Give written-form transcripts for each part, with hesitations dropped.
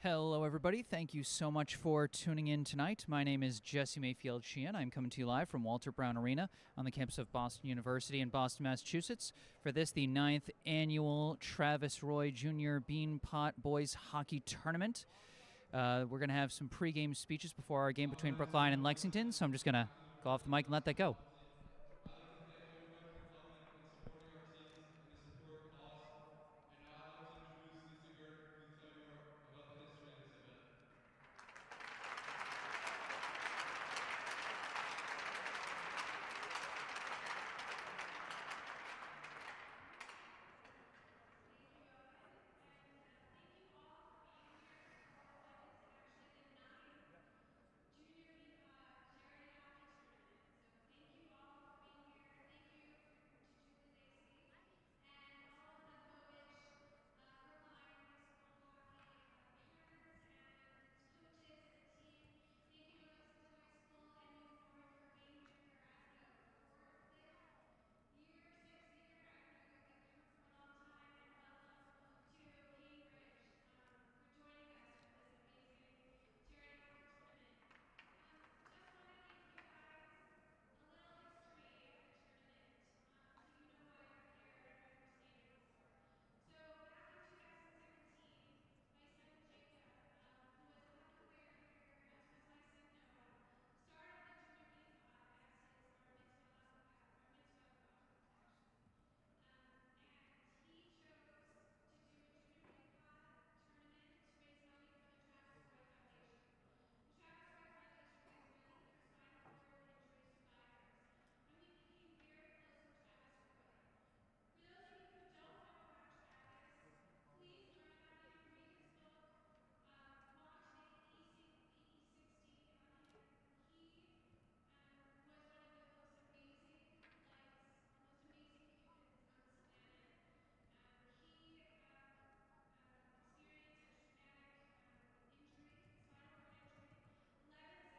Hello, everybody. Thank you so much for tuning in tonight. My name is Jesse Mayfield-Sheehan. I'm coming to you live from Walter Brown Arena on the campus of Boston University in Boston, Massachusetts, for this, the 9th annual Travis Roy Jr. Beanpot Boys Hockey Tournament. We're going to have some pregame speeches before our game between Brookline and Lexington, so I'm just going to go off the mic and let that go. I'd like to thank everyone for coming and supporting our teams and the support cause. And now I'd like to introduce Lisa Gurdon, who will tell you more about the history of this event.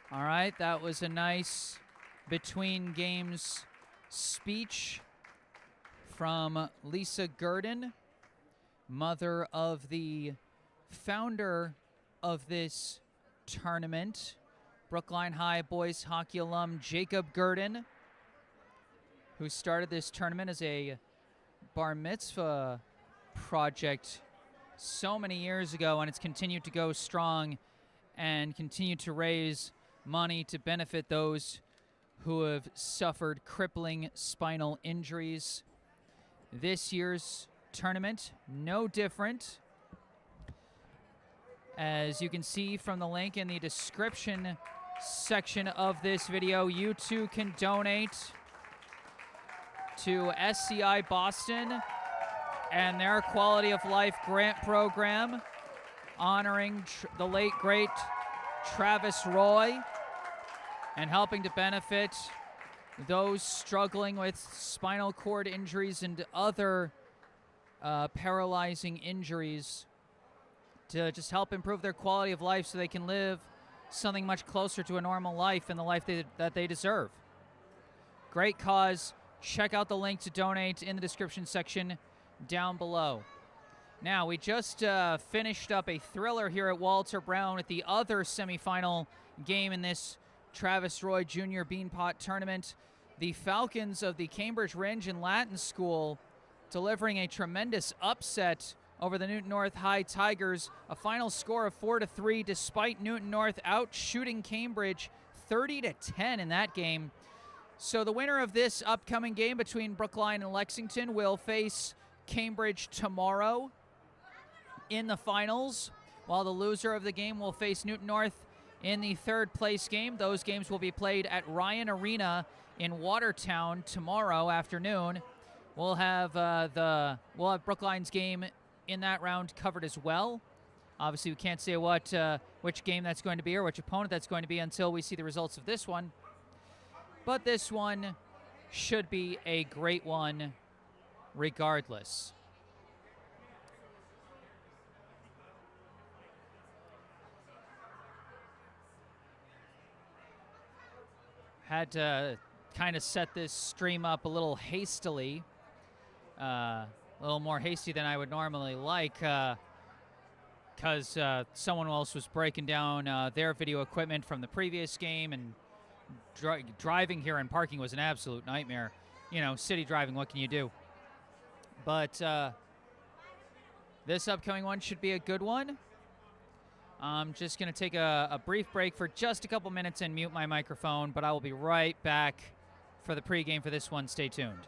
All right, that was a nice between games speech from Lisa Gurdon, mother of the founder of this tournament, Brookline High boys hockey alum Jacob Gurdon, who started this tournament as a bar mitzvah project so many years ago, and it's continued to go strong and continue to raise money to benefit those who have suffered crippling spinal injuries. This year's tournament, no different. As you can see from the link in the description section of this video, you too can donate to SCI Boston and their Quality of Life grant program honoring the late, great Travis Roy and helping to benefit those struggling with spinal cord injuries and other paralyzing injuries, to just help improve their quality of life so they can live something much closer to a normal life and the life that they deserve. Great cause. Check out the link to donate in the description section down below. Now, we just finished up a thriller here at Walter Brown at the other semifinal game in this Travis Roy Jr. Beanpot tournament. The Falcons of the Cambridge Rindge and Latin School delivering a tremendous upset over the Newton North High Tigers, a final score of 4-3, despite Newton North out shooting Cambridge 30-10 in that game. So the winner of this upcoming game between Brookline and Lexington will face Cambridge tomorrow in the finals, while the loser of the game will face Newton North in the third place game. Those games will be played at Ryan Arena in Watertown tomorrow afternoon. We'll have Brookline's game in that round covered as well. Obviously, we can't say which game that's going to be or which opponent that's going to be until we see the results of this one. But this one should be a great one regardless. Had to kind of set this stream up a little hastily. A little more hasty than I would normally like, because someone else was breaking down their video equipment from the previous game, and driving here and parking was an absolute nightmare. You know, city driving, what can you do? But this upcoming one should be a good one. I'm just going to take a brief break for just a couple minutes and mute my microphone, but I will be right back for the pregame for this one. Stay tuned.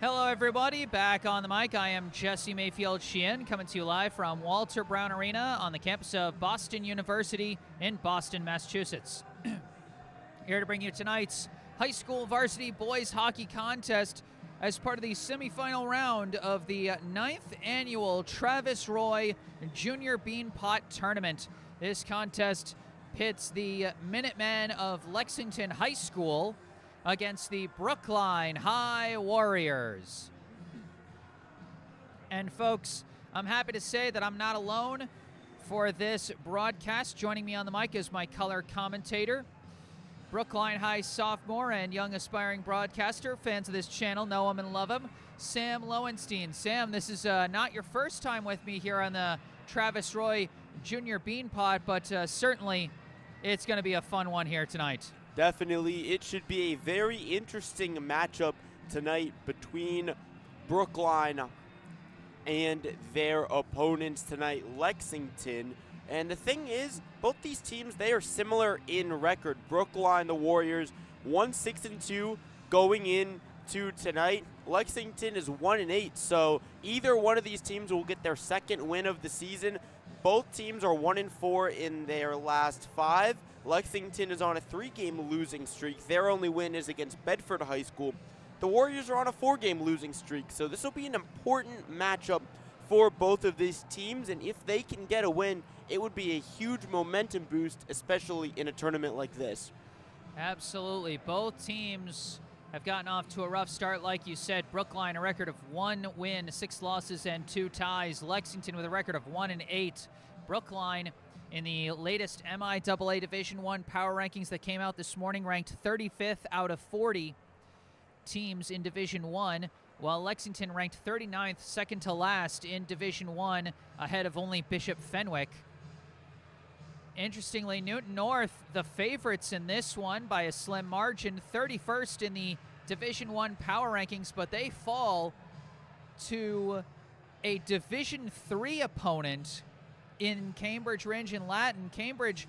Hello, everybody. Back on the mic, I am Jesse Mayfield-Sheehan, coming to you live from Walter Brown Arena on the campus of Boston University in Boston, Massachusetts. Here to bring you tonight's high school varsity boys hockey contest as part of the semifinal round of the 9th annual Travis Roy Junior Beanpot Tournament. This contest pits the Minutemen of Lexington High School against the Brookline High Warriors. And folks, I'm happy to say that I'm not alone for this broadcast. Joining me on the mic is my color commentator, Brookline High sophomore and young aspiring broadcaster. Fans of this channel know him and love him, Sam Lowenstein. Sam, this is not your first time with me here on the Travis Roy Junior Beanpot, but certainly it's going to be a fun one here tonight. Definitely, it should be a very interesting matchup tonight between Brookline and their opponents tonight, Lexington. And the thing is, both these teams, they are similar in record. Brookline, the Warriors, 1-6-2 going into tonight. Lexington is 1-8, so either one of these teams will get their second win of the season. Both teams are 1-4 in their last 5. Lexington is on a 3-game losing streak. Their only win is against Bedford High School. The Warriors are on a 4-game losing streak, so this will be an important matchup for both of these teams, and if they can get a win, it would be a huge momentum boost, especially in a tournament like this. Absolutely. Both teams have gotten off to a rough start, like you said. Brookline, a record of 1 win, 6 losses, and 2 ties. Lexington with a record of 1-8. Brookline, in the latest MIAA Division I power rankings that came out this morning, ranked 35th out of 40 teams in Division I, while Lexington ranked 39th, second to last in Division I, ahead of only Bishop Fenwick. Interestingly, Newton North, the favorites in this one by a slim margin, 31st in the Division I power rankings, but they fall to a Division III opponent in Cambridge Ridge and Latin. Cambridge,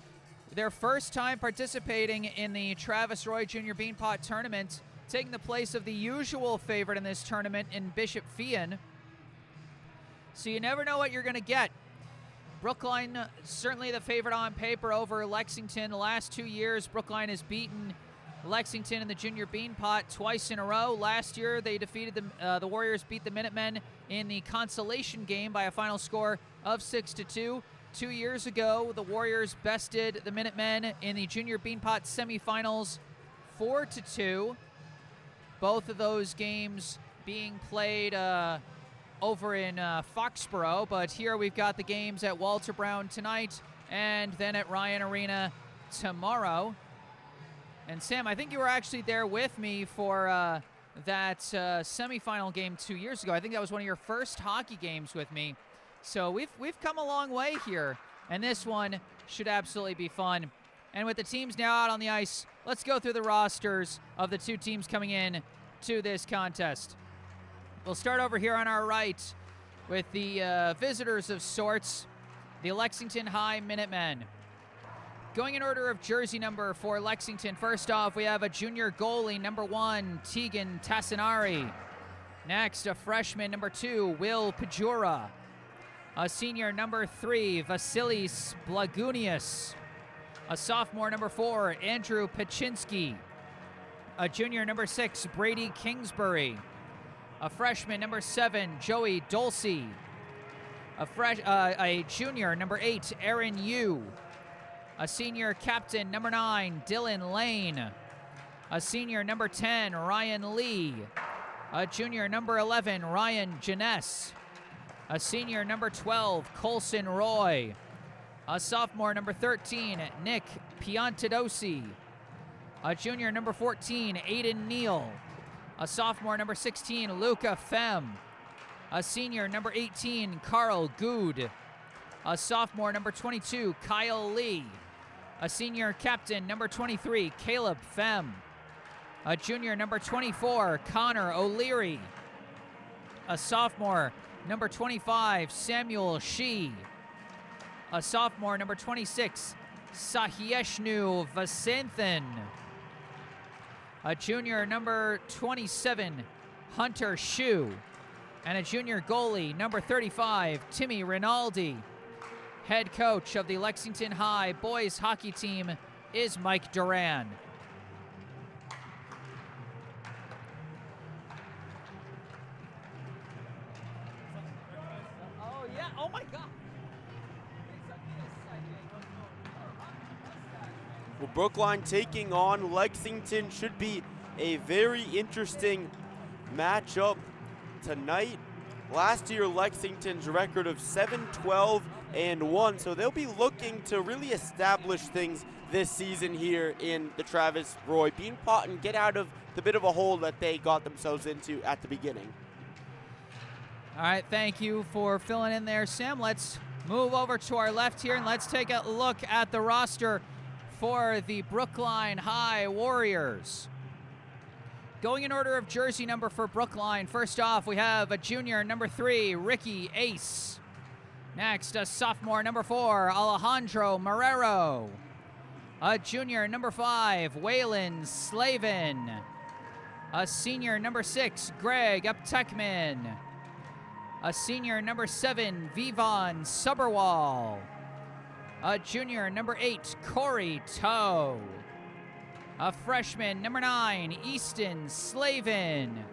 their first time participating in the Travis Roy Junior Beanpot Tournament, taking the place of the usual favorite in this tournament in Bishop-Sheehan. So you never know what you're going to get. Brookline, certainly the favorite on paper over Lexington. The last 2 years, Brookline has beaten Lexington in the Junior Beanpot twice in a row. Last year, they defeated the Warriors, beat the Minutemen in the consolation game by a final score of 6-2. 2 years ago, the Warriors bested the Minutemen in the Junior Beanpot semifinals 4-2. Both of those games being played over in Foxborough, but here we've got the games at Walter Brown tonight and then at Ryan Arena tomorrow. And Sam, I think you were actually there with me for that semifinal game 2 years ago. I think that was one of your first hockey games with me. So we've come a long way here, and this one should absolutely be fun. And with the teams now out on the ice, let's go through the rosters of the 2 teams coming in to this contest. We'll start over here on our right with the visitors of sorts, the Lexington High Minutemen. Going in order of jersey number for Lexington, first off, we have a junior goalie, number 1, Tegan Tassinari. Next, a freshman, number 2, Will Pajura. A senior, number 3, Vasilis Blagunius. A sophomore, number 4, Andrew Paczynski. A junior, number 6, Brady Kingsbury. A freshman, number 7, Joey Dulce. A junior, number 8, Aaron Yu. A senior captain, number 9, Dylan Lane. A senior, number 10, Ryan Lee. A junior, number 11, Ryan Janess. A senior, number 12, Colson Roy. A sophomore, number 13, Nick Piantadosi. A junior, number 14, Aiden Neal. A sophomore, number 16, Luca Fem. A senior, number 18, Carl Good. A sophomore, number 22, Kyle Lee. A senior captain, number 23, Caleb Fem. A junior, number 24, Connor O'Leary. A sophomore, number 25, Samuel Shee. A sophomore, number 26, Sahieshnu Vasanthan. A junior, number 27, Hunter Shue. And a junior goalie, number 35, Timmy Rinaldi. Head coach of the Lexington High boys hockey team is Mike Duran. Oh, yeah. Oh, my God. Well, Brookline taking on Lexington should be a very interesting matchup tonight. Last year, Lexington's record of 7-12-1, so they'll be looking to really establish things this season here in the Travis Roy Beanpot and get out of the bit of a hole that they got themselves into at the beginning. All right, thank you for filling in there, Sam. Let's move over to our left here, and let's take a look at the roster for the Brookline High Warriors. Going in order of jersey number for Brookline, first off, we have a junior, number 3, Ricky Ace. Next, a sophomore, number 4, Alejandro Marrero. A junior, number 5, Waylon Slavin. A senior, number 6, Greg Uptekman. A senior, number 7, Vivon Suberwall. A junior, number 8, Corey Toe. A freshman, number 9, Easton Slavin.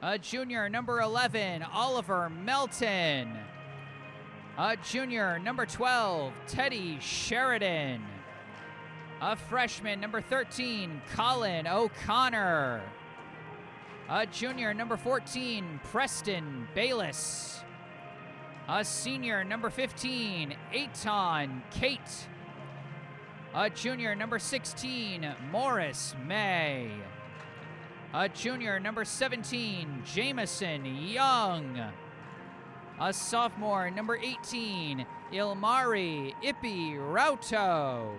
A junior, number 11, Oliver Melton. A junior, number 12, Teddy Sheridan. A freshman, number 13, Colin O'Connor. A junior, number 14, Preston Bayless. A senior, number 15, Eitan Kate. A junior, number 16, Morris May. A junior, number 17, Jameson Young. A sophomore, number 18, Ilmari Ipi Rauto.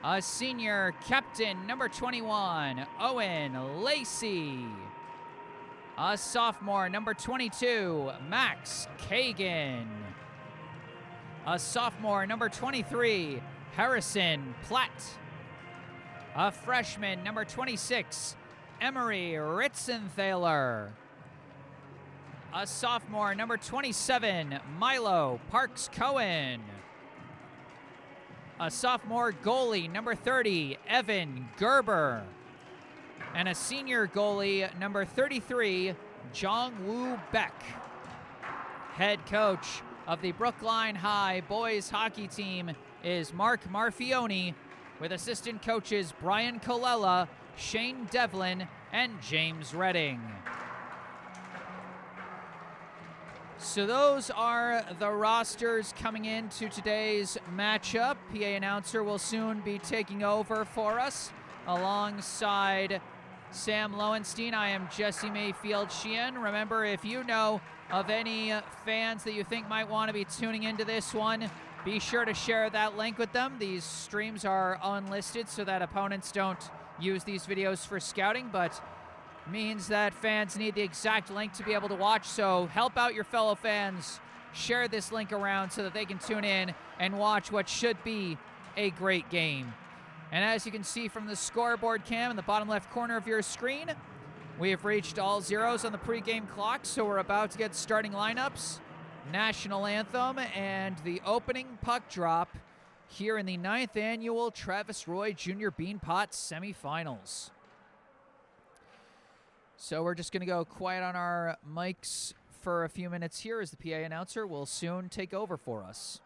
A senior, captain, number 21, Owen Lacey. A sophomore, number 22, Max Kagan. A sophomore, number 23, Harrison Platt. A freshman, number 26, Emery Ritzenthaler. A sophomore, number 27, Milo Parks Cohen. A sophomore goalie, number 30, Evan Gerber. And a senior goalie, number 33, Jong-Woo Beck. Head coach of the Brookline High boys hockey team is Mark Marfione, with assistant coaches Brian Colella, Shane Devlin, and James Redding. So those are the rosters coming into today's matchup. PA announcer will soon be taking over for us alongside Sam Lowenstein. I am Jesse Mayfield-Sheehan. Remember, if you know of any fans that you think might want to be tuning into this one, be sure to share that link with them. These streams are unlisted so that opponents don't use these videos for scouting, but means that fans need the exact link to be able to watch. So help out your fellow fans. Share this link around so that they can tune in and watch what should be a great game. And as you can see from the scoreboard cam in the bottom left corner of your screen, we have reached all zeros on the pregame clock, so we're about to get starting lineups, national anthem, and the opening puck drop here in the 9th annual Travis Roy Jr. Beanpot semifinals. So we're just going to go quiet on our mics for a few minutes here as the PA announcer will soon take over for us.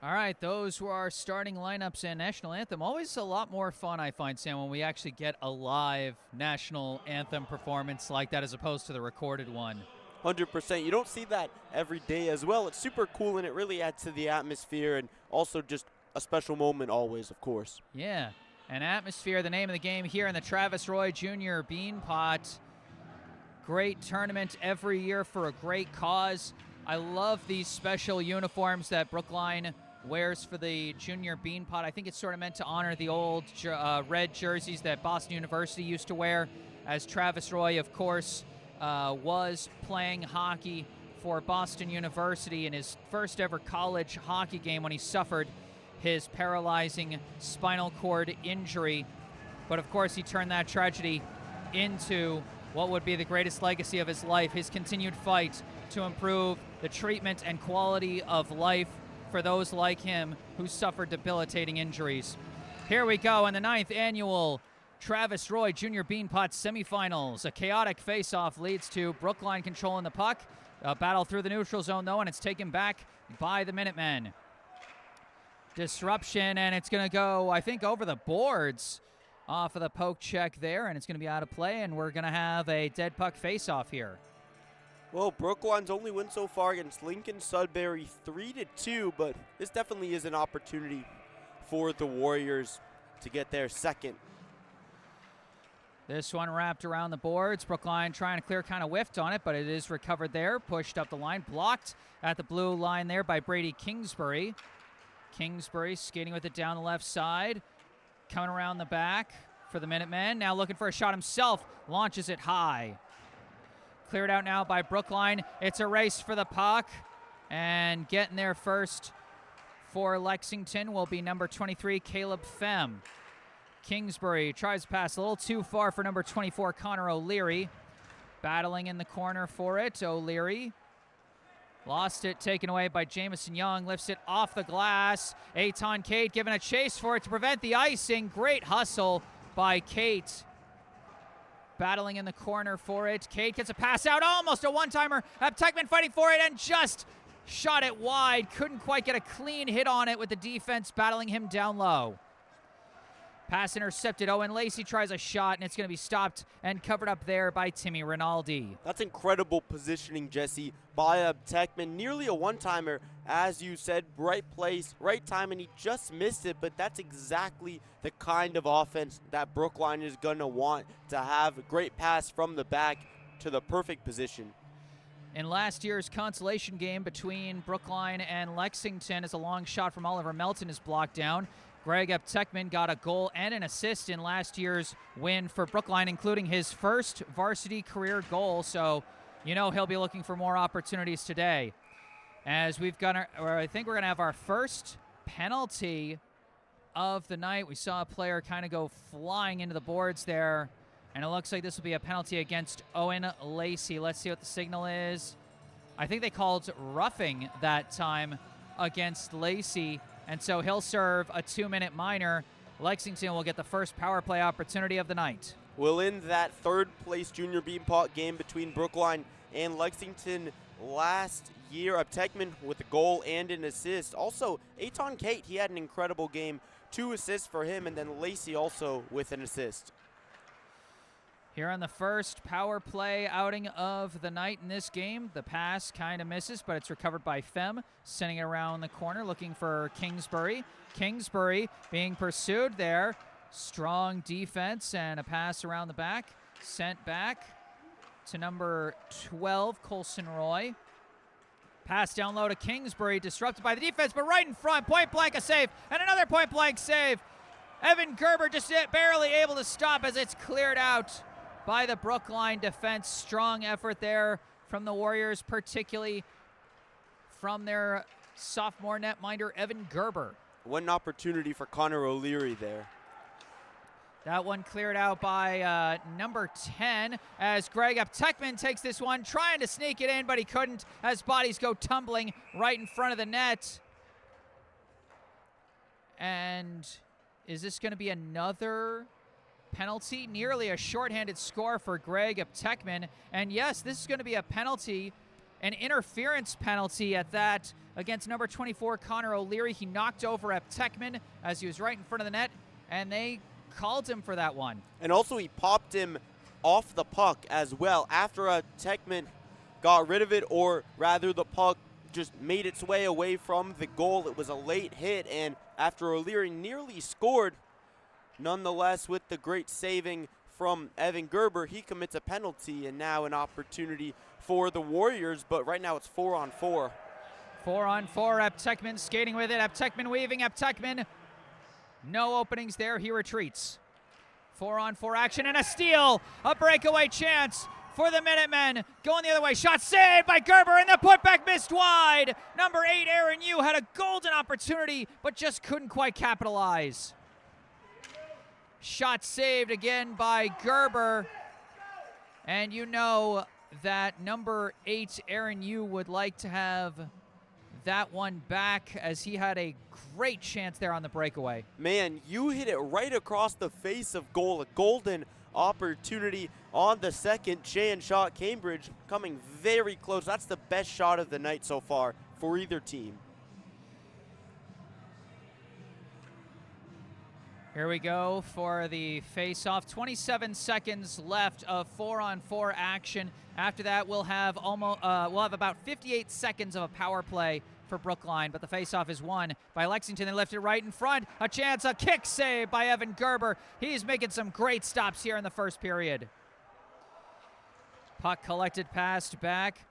All right, those were our starting lineups and national anthem. Always a lot more fun, I find, Sam, when we actually get a live national anthem performance like that as opposed to the recorded one. 100%. You don't see that every day as well. It's super cool, and it really adds to the atmosphere and also just a special moment always, of course. Yeah, an atmosphere, the name of the game here in the Travis Roy Jr. Beanpot. Great tournament every year for a great cause. I love these special uniforms that Brookline wears for the Junior Beanpot. I think it's sort of meant to honor the old red jerseys that Boston University used to wear, as Travis Roy, of course, was playing hockey for Boston University in his first ever college hockey game when he suffered his paralyzing spinal cord injury. But of course, he turned that tragedy into what would be the greatest legacy of his life, his continued fight to improve the treatment and quality of life for those like him who suffered debilitating injuries. Here we go in the 9th annual Travis Roy Jr. Beanpot semifinals. A chaotic face-off leads to Brookline controlling the puck. A battle through the neutral zone, though, and it's taken back by the Minutemen. Disruption, and it's going to go, I think, over the boards off of the poke check there, and it's going to be out of play, and we're going to have a dead puck face-off here. Well, Brookline's only win so far against Lincoln Sudbury 3-2, but this definitely is an opportunity for the Warriors to get their second. This one wrapped around the boards. Brookline trying to clear, kind of whiffed on it, but it is recovered there. Pushed up the line, blocked at the blue line there by Brady Kingsbury. Kingsbury skating with it down the left side. Coming around the back for the Minutemen. Now looking for a shot himself. Launches it high. Cleared out now by Brookline. It's a race for the puck. And getting there first for Lexington will be number 23, Caleb Fem. Kingsbury tries to pass a little too far for number 24, Connor O'Leary. Battling in the corner for it. O'Leary lost it, taken away by Jamison Young. Lifts it off the glass. Aton Kate giving a chase for it to prevent the icing. Great hustle by Kate. Battling in the corner for it. Kate gets a pass out. Almost a one-timer. Teichman fighting for it and just shot it wide. Couldn't quite get a clean hit on it with the defense battling him down low. Pass intercepted. Owen Lacey tries a shot, and it's going to be stopped and covered up there by Timmy Rinaldi. That's incredible positioning, Jesse, by Teichman. Nearly a one-timer, as you said. Right place, right time, and he just missed it. But that's exactly the kind of offense that Brookline is going to want to have. A great pass from the back to the perfect position. In last year's consolation game between Brookline and Lexington, as a long shot from Oliver Melton is blocked down. Greg Teichman got a goal and an assist in last year's win for Brookline, including his first varsity career goal. So, you know, he'll be looking for more opportunities today. As we've got I think we're going to have our first penalty of the night. We saw a player kind of go flying into the boards there, and it looks like this will be a penalty against Owen Lacey. Let's see what the signal is. I think they called roughing that time against Lacey. And so he'll serve a 2-minute minor. Lexington will get the first power play opportunity of the night. Well, in that third-place Junior Beanpot game between Brookline and Lexington last year, Teichman with a goal and an assist. Also, Aton Kate, he had an incredible game. 2 assists for him, and then Lacey also with an assist. Here on the first power play outing of the night in this game, the pass kind of misses, but it's recovered by Fem, sending it around the corner, looking for Kingsbury. Kingsbury being pursued there. Strong defense and a pass around the back. Sent back to number 12, Colson Roy. Pass down low to Kingsbury, disrupted by the defense, but right in front, point blank a save, and another point blank save. Evan Gerber just barely able to stop as it's cleared out by the Brookline defense. Strong effort there from the Warriors, particularly from their sophomore netminder, Evan Gerber. What an opportunity for Connor O'Leary there. That one cleared out by number 10 as Greg Teichman takes this one, trying to sneak it in, but he couldn't as bodies go tumbling right in front of the net. And is this going to be another penalty? Nearly a shorthanded score for Greg Teichman. And yes, this is going to be a penalty. an interference penalty at that against number 24, Connor O'Leary. He knocked over Eptekman as he was right in front of the net, and they called him for that one. And also he popped him off the puck as well after Eptekman got rid of it, or rather the puck just made its way away from the goal. It was a late hit, and after O'Leary nearly scored, nonetheless, with the great saving from Evan Gerber, he commits a penalty, and now an opportunity for the Warriors, but right now it's 4-on-4. 4-on-4, Eptekman skating with it, Eptekman weaving, Eptekman. No openings there, he retreats. 4-on-4 action and a steal, a breakaway chance for the Minutemen. Going the other way, shot saved by Gerber, and the putback missed wide. Number 8, Aaron Yu, had a golden opportunity, but just couldn't quite capitalize. Shot saved again by Gerber, and you know that number 8, Aaron Yu, would like to have that one back, as he had a great chance there on the breakaway. Man, you hit it right across the face of goal. A golden opportunity on the second chance shot. Cambridge coming very close. That's the best shot of the night so far for either team. Here we go for the face-off. 27 seconds left of 4-on-4 action. After that, we'll have about 58 seconds of a power play for Brookline, but the face-off is won by Lexington. They lift it right in front. A chance, a kick save by Evan Gerber. He's making some great stops here in the first period. Puck collected, passed back,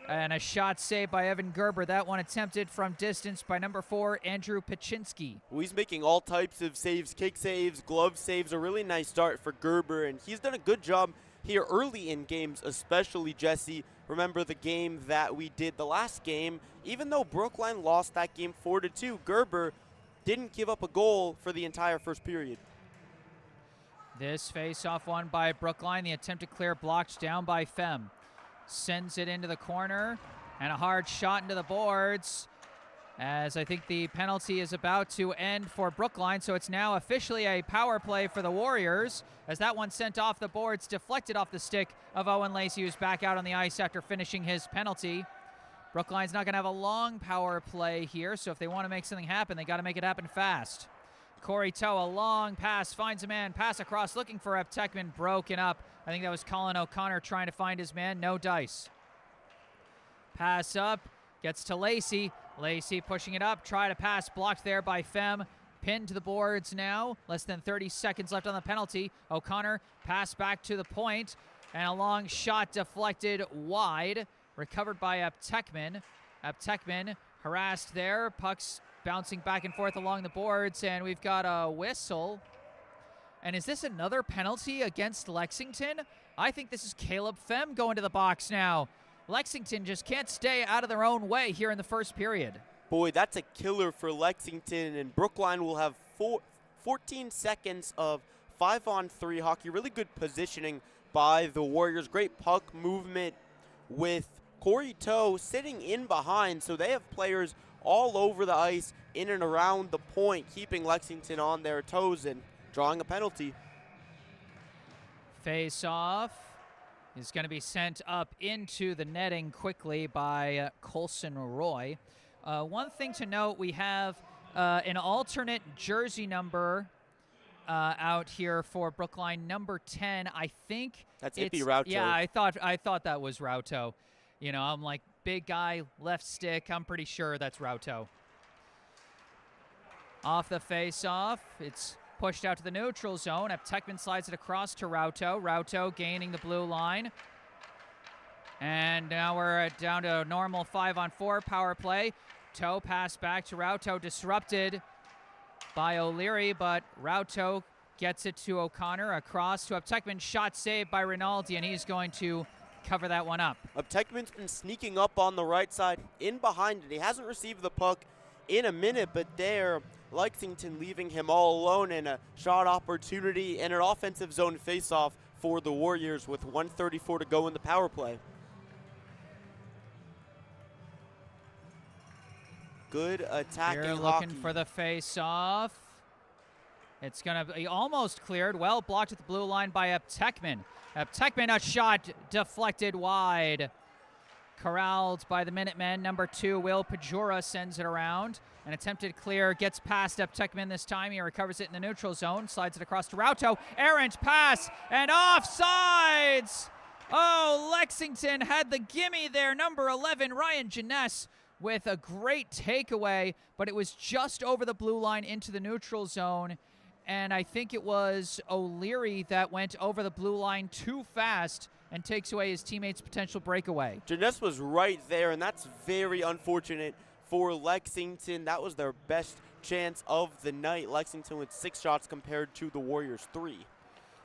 and a shot saved by Evan Gerber. That one attempted from distance by number 4, Andrew Pachinski. Well, he's making all types of saves, kick saves, glove saves. A really nice start for Gerber, and he's done a good job here early in games, especially, Jesse. Remember the game that we did the last game. Even though Brookline lost that game 4-2, Gerber didn't give up a goal for the entire first period. This face-off won by Brookline. The attempted clear blocked down by Fem. Sends it into the corner, and a hard shot into the boards, as I think the penalty is about to end for Brookline. So it's now officially a power play for the Warriors, as that one sent off the boards, deflected off the stick of Owen Lacey, who's back out on the ice after finishing his penalty. Brookline's not going to have a long power play here, so if they want to make something happen, they got to make it happen fast. Corey Toe, a long pass, finds a man, pass across, looking for Eptekman, broken up. I think that was Colin O'Connor trying to find his man, no dice. Pass up, gets to Lacey. Lacey pushing it up, try to pass, blocked there by Fem. Pinned to the boards now, less than 30 seconds left on the penalty. O'Connor, pass back to the point, and a long shot deflected wide. Recovered by Eptekman. Eptekman harassed there, pucks bouncing back and forth along the boards, and we've got a whistle. And is this another penalty against Lexington? I think this is Caleb Fem going to the box now. Lexington just can't stay out of their own way here in the first period. Boy, that's a killer for Lexington, and Brookline will have 14 seconds of 5-on-3 hockey. Really good positioning by the Warriors. Great puck movement with Corey Toe sitting in behind, so they have players all over the ice, in and around the point, keeping Lexington on their toes and drawing a penalty. Face-off is going to be sent up into the netting quickly by Colson Roy. One thing to note, we have an alternate jersey number out here for Brookline, number 10. I think that's Ippy Rauto. Yeah, I thought that was Rauto. You know, I'm like, big guy, left stick. I'm pretty sure that's Rauto. Off the face-off, it's pushed out to the neutral zone. Eptekman slides it across to Rauto. Rauto gaining the blue line. And now we're down to a normal 5-on-4 power play. Toe pass back to Rauto, disrupted by O'Leary, but Rauto gets it to O'Connor, across to Eptekman. Shot saved by Rinaldi, and he's going to cover that one up. Eptekman's been sneaking up on the right side, in behind it. He hasn't received the puck in a minute, but there, Lexington leaving him all alone, in a shot opportunity and an offensive zone faceoff for the Warriors with 1:34 to go in the power play. Good attacking Here hockey. looking for the face-off. It's going to be almost cleared. Well blocked at the blue line by Eptekman. Eptekman, a shot deflected wide. Corralled by the Minutemen. Number 2, Will Pajura sends it around. An attempted clear, gets past Uptekman this time. He recovers it in the neutral zone, slides it across to Rauto. Errant pass, and offsides! Oh, Lexington had the gimme there. Number 11, Ryan Jeunesse, with a great takeaway, but it was just over the blue line into the neutral zone. And I think it was O'Leary that went over the blue line too fast and takes away his teammate's potential breakaway. Jeunesse was right there, and that's very unfortunate for Lexington. That was their best chance of the night. Lexington with 6 shots compared to the Warriors' 3.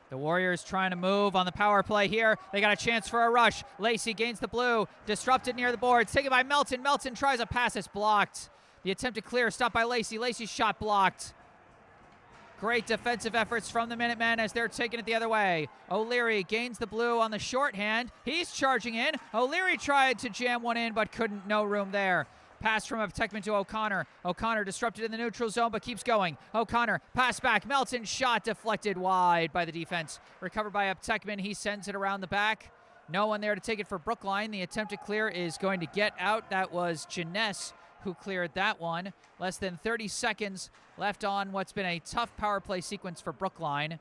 The Warriors trying to move on the power play here. They got a chance for a rush. Lacey gains the blue, disrupted near the boards, taken by Melton. Melton tries a pass, it's blocked. The attempted clear, stopped by Lacey. Lacey's shot blocked. Great defensive efforts from the Minutemen as they're taking it the other way. O'Leary gains the blue on the shorthand. He's charging in. O'Leary tried to jam one in, but couldn't. No room there. Pass from Uptekman to O'Connor. O'Connor disrupted in the neutral zone, but keeps going. O'Connor, pass back. Melton, shot deflected wide by the defense. Recovered by Uptekman. He sends it around the back. No one there to take it for Brookline. The attempted clear is going to get out. That was Jeunesse who cleared that one. Less than 30 seconds left on what's been a tough power play sequence for Brookline.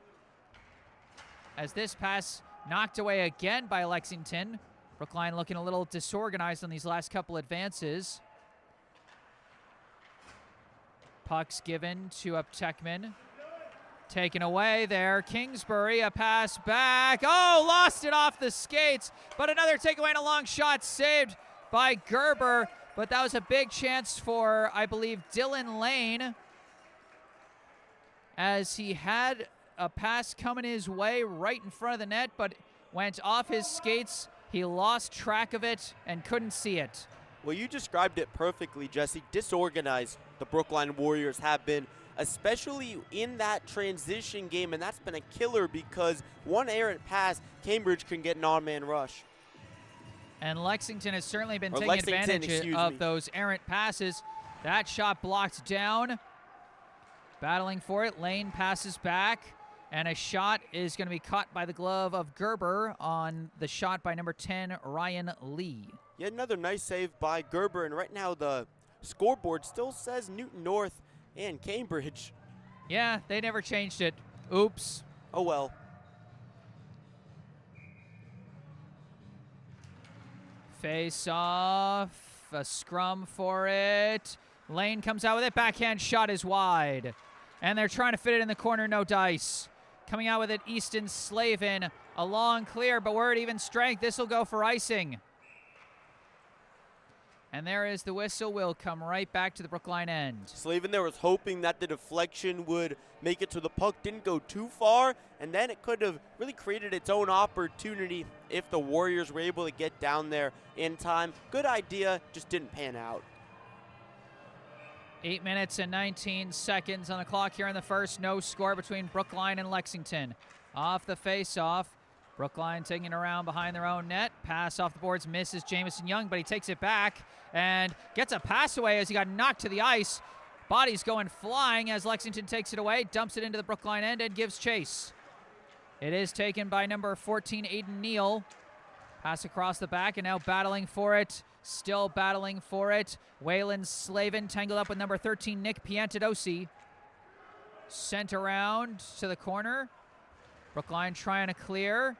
As this pass knocked away again by Lexington. Brookline looking a little disorganized on these last couple advances. Puck's given to Uptekman. Taken away there. Kingsbury, a pass back. Oh, lost it off the skates. But another takeaway and a long shot saved by Gerber. But that was a big chance for, I believe, Dylan Lane, as he had a pass coming his way right in front of the net, but went off his skates. He lost track of it and couldn't see it. Well, you described it perfectly, Jesse. Disorganized the Brookline Warriors have been, especially in that transition game, and that's been a killer because one errant pass, Cambridge can get an on-man rush. And Lexington has certainly been taking advantage of those errant passes. That shot blocked down. Battling for it. Lane passes back. And a shot is going to be caught by the glove of Gerber on the shot by number 10, Ryan Lee. Yet another nice save by Gerber. And right now the scoreboard still says Newton North and Cambridge. Yeah, they never changed it. Oops. Oh well. Face off, a scrum for it. Lane comes out with it, backhand shot is wide. And they're trying to fit it in the corner, no dice. Coming out with it, Easton Slavin, a long clear, but we're at even strength. This will go for icing. And there is the whistle, will come right back to the Brookline end. Slavin there was hoping that the deflection would make it so the puck didn't go too far, and then it could have really created its own opportunity if the Warriors were able to get down there in time. Good idea, just didn't pan out. 8 minutes and 19 seconds on the clock here in the first. No score between Brookline and Lexington. Off the face-off. Brookline taking it around behind their own net. Pass off the boards, misses Jamison Young, but he takes it back and gets a pass away as he got knocked to the ice. Body's going flying as Lexington takes it away, dumps it into the Brookline end and gives chase. It is taken by number 14, Aiden Neal. Pass across the back and now battling for it. Still battling for it. Waylon Slavin tangled up with number 13, Nick Piantadosi. Sent around to the corner. Brookline trying to clear.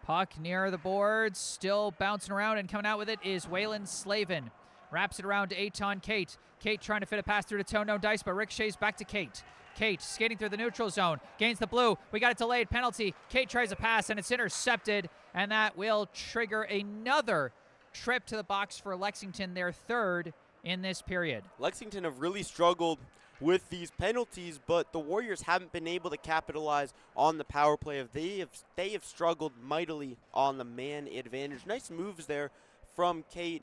Puck near the boards, still bouncing around, and coming out with it is Waylon Slavin. Wraps it around to Aton Kate. Kate trying to fit a pass through to Toe, no dice, but ricochets back to Kate. Kate skating through the neutral zone, gains the blue. We got a delayed penalty. Kate tries a pass, and it's intercepted, and that will trigger another trip to the box for Lexington, their third in this period. Lexington have really struggled with these penalties, but the Warriors haven't been able to capitalize on the power play. They have struggled mightily on the man advantage. Nice moves there from Kate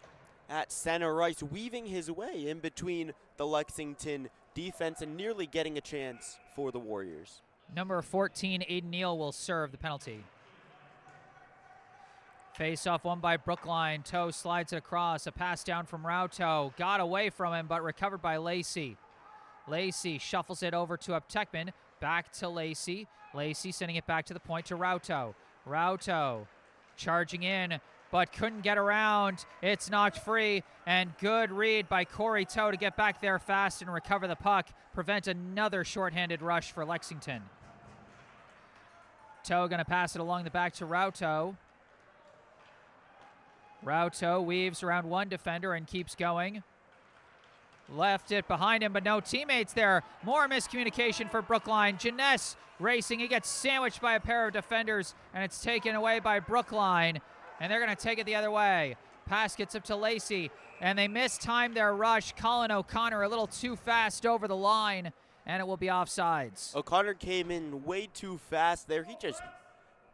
at center ice, weaving his way in between the Lexington defense and nearly getting a chance for the Warriors. Number 14, Aiden Neal, will serve the penalty. Face-off won by Brookline. Toe slides it across. A pass down from Rauto. Got away from him, but recovered by Lacey. Lacey shuffles it over to Uptekman. Back to Lacey. Lacey sending it back to the point to Rauto. Rauto charging in. but couldn't get around. It's knocked free, and good read by Corey Toe to get back there fast and recover the puck, prevent another shorthanded rush for Lexington. Toe going to pass it along the back to Rauto. Rauto weaves around one defender and keeps going. Left it behind him, but no teammates there. More miscommunication for Brookline. Jeunesse racing. He gets sandwiched by a pair of defenders, and it's taken away by Brookline, and they're going to take it the other way. Pass gets up to Lacey, and they mistime their rush. Colin O'Connor a little too fast over the line, and it will be offsides. O'Connor came in way too fast there. He just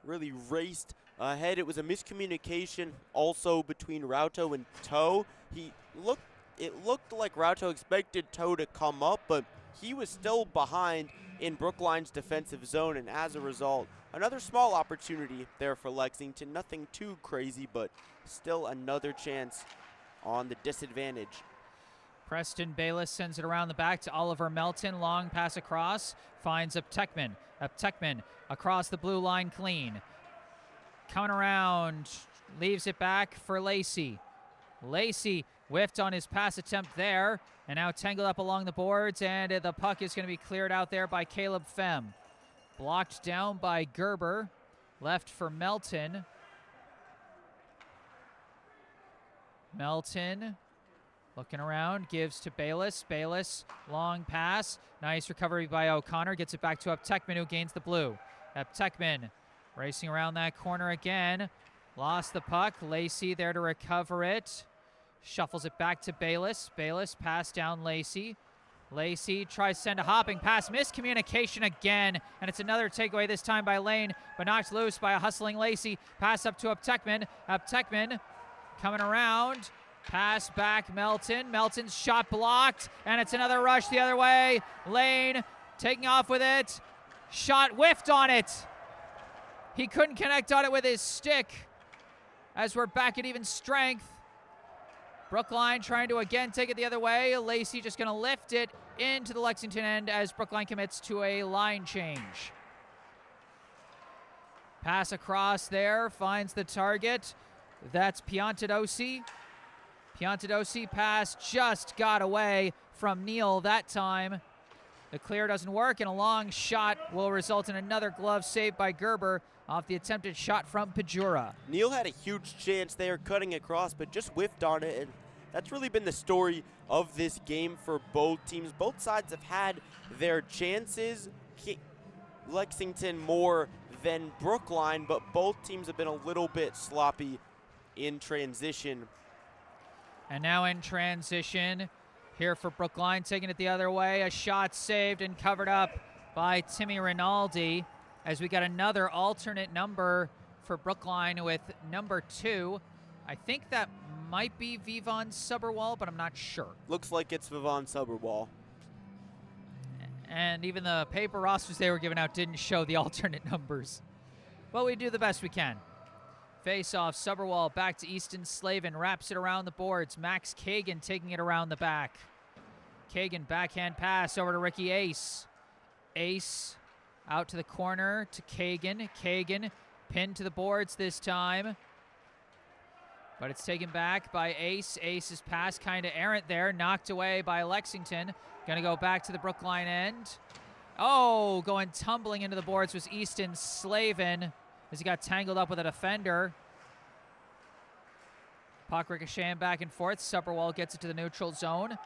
really raced ahead. It was a miscommunication also between Rauto and Toe. It looked like Rauto expected Toe to come up, but he was still behind in Brookline's defensive zone, and as a result, another small opportunity there for Lexington. Nothing too crazy, but still another chance on the disadvantage. Preston Bayless sends it around the back to Oliver Melton. Long pass across, finds Uptekman. Uptekman across the blue line clean. Coming around, leaves it back for Lacey. Lacey whiffed on his pass attempt there, and now tangled up along the boards, and the puck is going to be cleared out there by Caleb Fem. Blocked down by Gerber, left for Melton. Melton looking around, gives to Bayless. Bayless, long pass. Nice recovery by O'Connor, gets it back to Uptekman, who gains the blue. Uptekman racing around that corner again. Lost the puck. Lacey there to recover it. Shuffles it back to Bayless. Bayless pass down Lacey. Lacey tries to send a hopping pass. Miscommunication again, and it's another takeaway this time by Lane, but knocked loose by a hustling Lacey. Pass up to Uptekman. Uptekman coming around. Pass back Melton. Melton's shot blocked, and it's another rush the other way. Lane taking off with it. Shot whiffed on it. He couldn't connect on it with his stick as we're back at even strength. Brookline trying to again take it the other way. Lacey just going to lift it into the Lexington end as Brookline commits to a line change. Pass across there, finds the target. That's Piantadosi. Piantadosi pass just got away from Neal that time. The clear doesn't work, and a long shot will result in another glove save by Gerber off the attempted shot from Pajura. Neal had a huge chance there cutting across, but just whiffed on it, and that's really been the story of this game for both teams. Both sides have had their chances. Lexington more than Brookline, but both teams have been a little bit sloppy in transition. And now in transition here for Brookline, taking it the other way. A shot saved and covered up by Timmy Rinaldi as we got another alternate number for Brookline with number 2. I think that might be Vivon Suberwall, but I'm not sure. Looks like it's Vivon Suberwall. And even the paper rosters they were giving out didn't show the alternate numbers. But we do the best we can. Face-off, Suberwall back to Easton Slavin, wraps it around the boards. Max Kagan taking it around the back. Kagan backhand pass over to Ricky Ace. Ace out to the corner to Kagan. Kagan pinned to the boards this time. But it's taken back by Ace. Ace's pass kind of errant there, knocked away by Lexington. Going to go back to the Brookline end. Oh, going tumbling into the boards was Easton Slavin as he got tangled up with a defender. Puck ricocheting back and forth. Suberwall gets it to the neutral zone.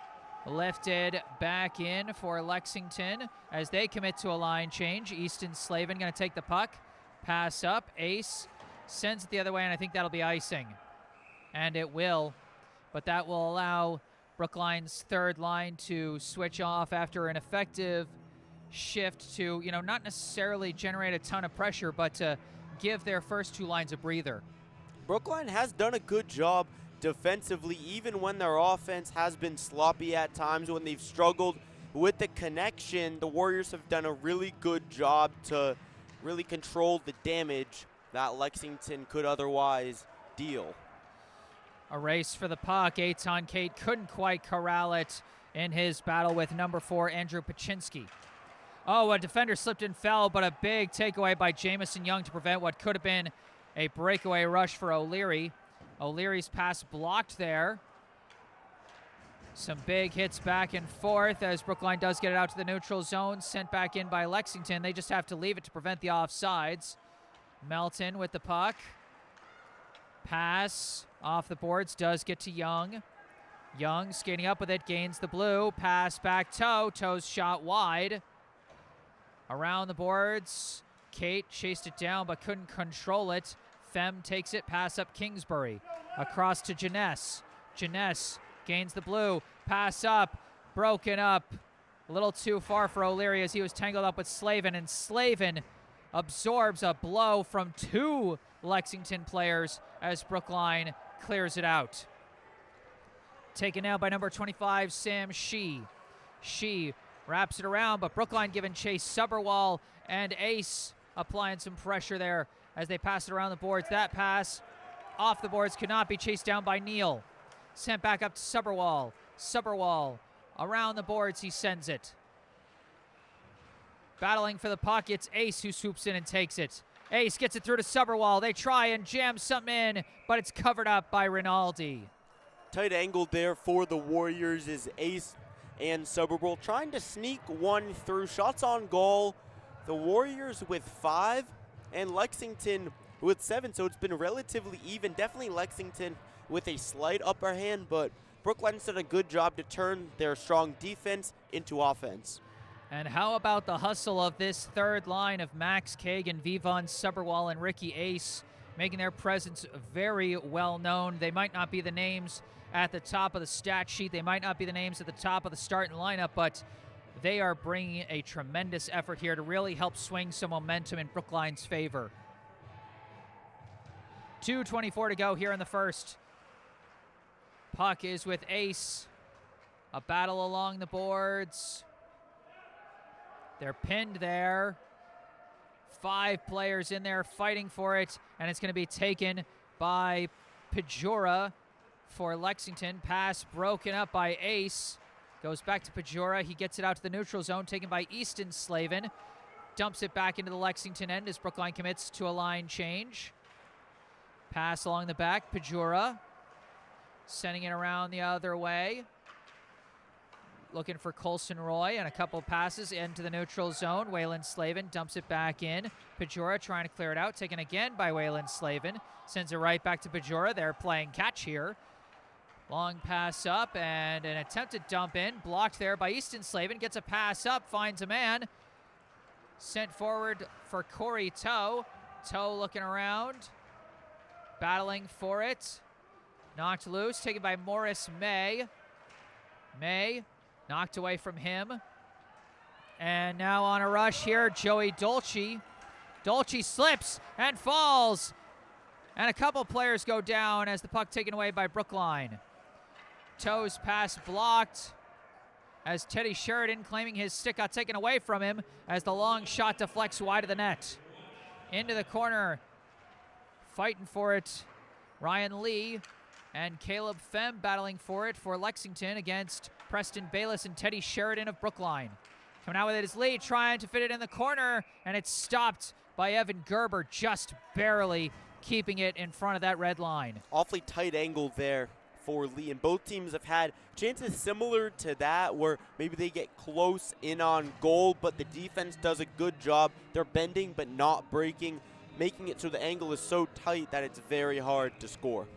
Lifted back in for Lexington as they commit to a line change. Easton Slavin going to take the puck. Pass up. Ace sends it the other way, and I think that'll be icing. And it will. But that will allow Brookline's third line to switch off after an effective shift to, not necessarily generate a ton of pressure, but to give their first two lines a breather. Brookline has done a good job defensively, even when their offense has been sloppy at times, when they've struggled with the connection. The Warriors have done a really good job to really control the damage that Lexington could otherwise deal. A race for the puck. Eitan Kate couldn't quite corral it in his battle with number 4, Andrew Paczynski. Oh, a defender slipped and fell, but a big takeaway by Jamison Young to prevent what could have been a breakaway rush for O'Leary. O'Leary's pass blocked there. Some big hits back and forth as Brookline does get it out to the neutral zone. Sent back in by Lexington. They just have to leave it to prevent the offsides. Melton with the puck. Pass off the boards does get to Young. Young skating up with it, gains the blue. Pass back Toe. Toe's shot wide. Around the boards. Kate chased it down but couldn't control it. Fem takes it, pass up Kingsbury. Across to Janess. Janess gains the blue. Pass up, broken up. A little too far for O'Leary as he was tangled up with Slavin, and Slavin absorbs a blow from 2 Lexington players as Brookline clears it out. Taken now by number 25, Sam Shee. Shee wraps it around, but Brookline giving chase. Suberwall and Ace applying some pressure there as they pass it around the boards. That pass off the boards could not be chased down by Neal. Sent back up to Suberwall. Suberwall around the boards, he sends it. Battling for the puck, it's Ace who swoops in and takes it. Ace gets it through to Suberwall. They try and jam something in, but it's covered up by Rinaldi. Tight angle there for the Warriors is Ace and Suberwall trying to sneak one through. Shots on goal. The Warriors with 5 and Lexington with 7, so it's been relatively even. Definitely Lexington with a slight upper hand, but Brookline's done a good job to turn their strong defense into offense. And how about the hustle of this third line of Max Kagan, Vivon Suberwall, and Ricky Ace, making their presence very well known. They might not be the names at the top of the stat sheet. They might not be the names at the top of the starting lineup, but they are bringing a tremendous effort here to really help swing some momentum in Brookline's favor. 2:24 to go here in the first. Puck is with Ace. A battle along the boards. They're pinned there. 5 players in there fighting for it, and it's going to be taken by Pajura for Lexington. Pass broken up by Ace. Goes back to Pajura. He gets it out to the neutral zone, taken by Easton Slavin. Dumps it back into the Lexington end as Brookline commits to a line change. Pass along the back. Pajura sending it around the other way. Looking for Colson Roy, and a couple of passes into the neutral zone. Waylon Slavin dumps it back in. Pajura trying to clear it out. Taken again by Waylon Slavin. Sends it right back to Pajura. They're playing catch here. Long pass up and an attempted dump in. Blocked there by Easton Slavin. Gets a pass up, finds a man. Sent forward for Corey Toe. Toe looking around. Battling for it. Knocked loose. Taken by Morris May. May knocked away from him. And now on a rush here, Joey Dolce. Dolce slips and falls. And a couple players go down as the puck taken away by Brookline. Toe's pass blocked as Teddy Sheridan, claiming his stick, got taken away from him as the long shot deflects wide of the net. Into the corner, fighting for it, Ryan Lee and Caleb Fem battling for it for Lexington against Preston Bayless and Teddy Sheridan of Brookline. Coming out with it is Lee, trying to fit it in the corner, and it's stopped by Evan Gerber, just barely keeping it in front of that red line. Awfully tight angle there for Lee, and both teams have had chances similar to that where maybe they get close in on goal, but the defense does a good job. They're bending but not breaking, making it so the angle is so tight that it's very hard to score.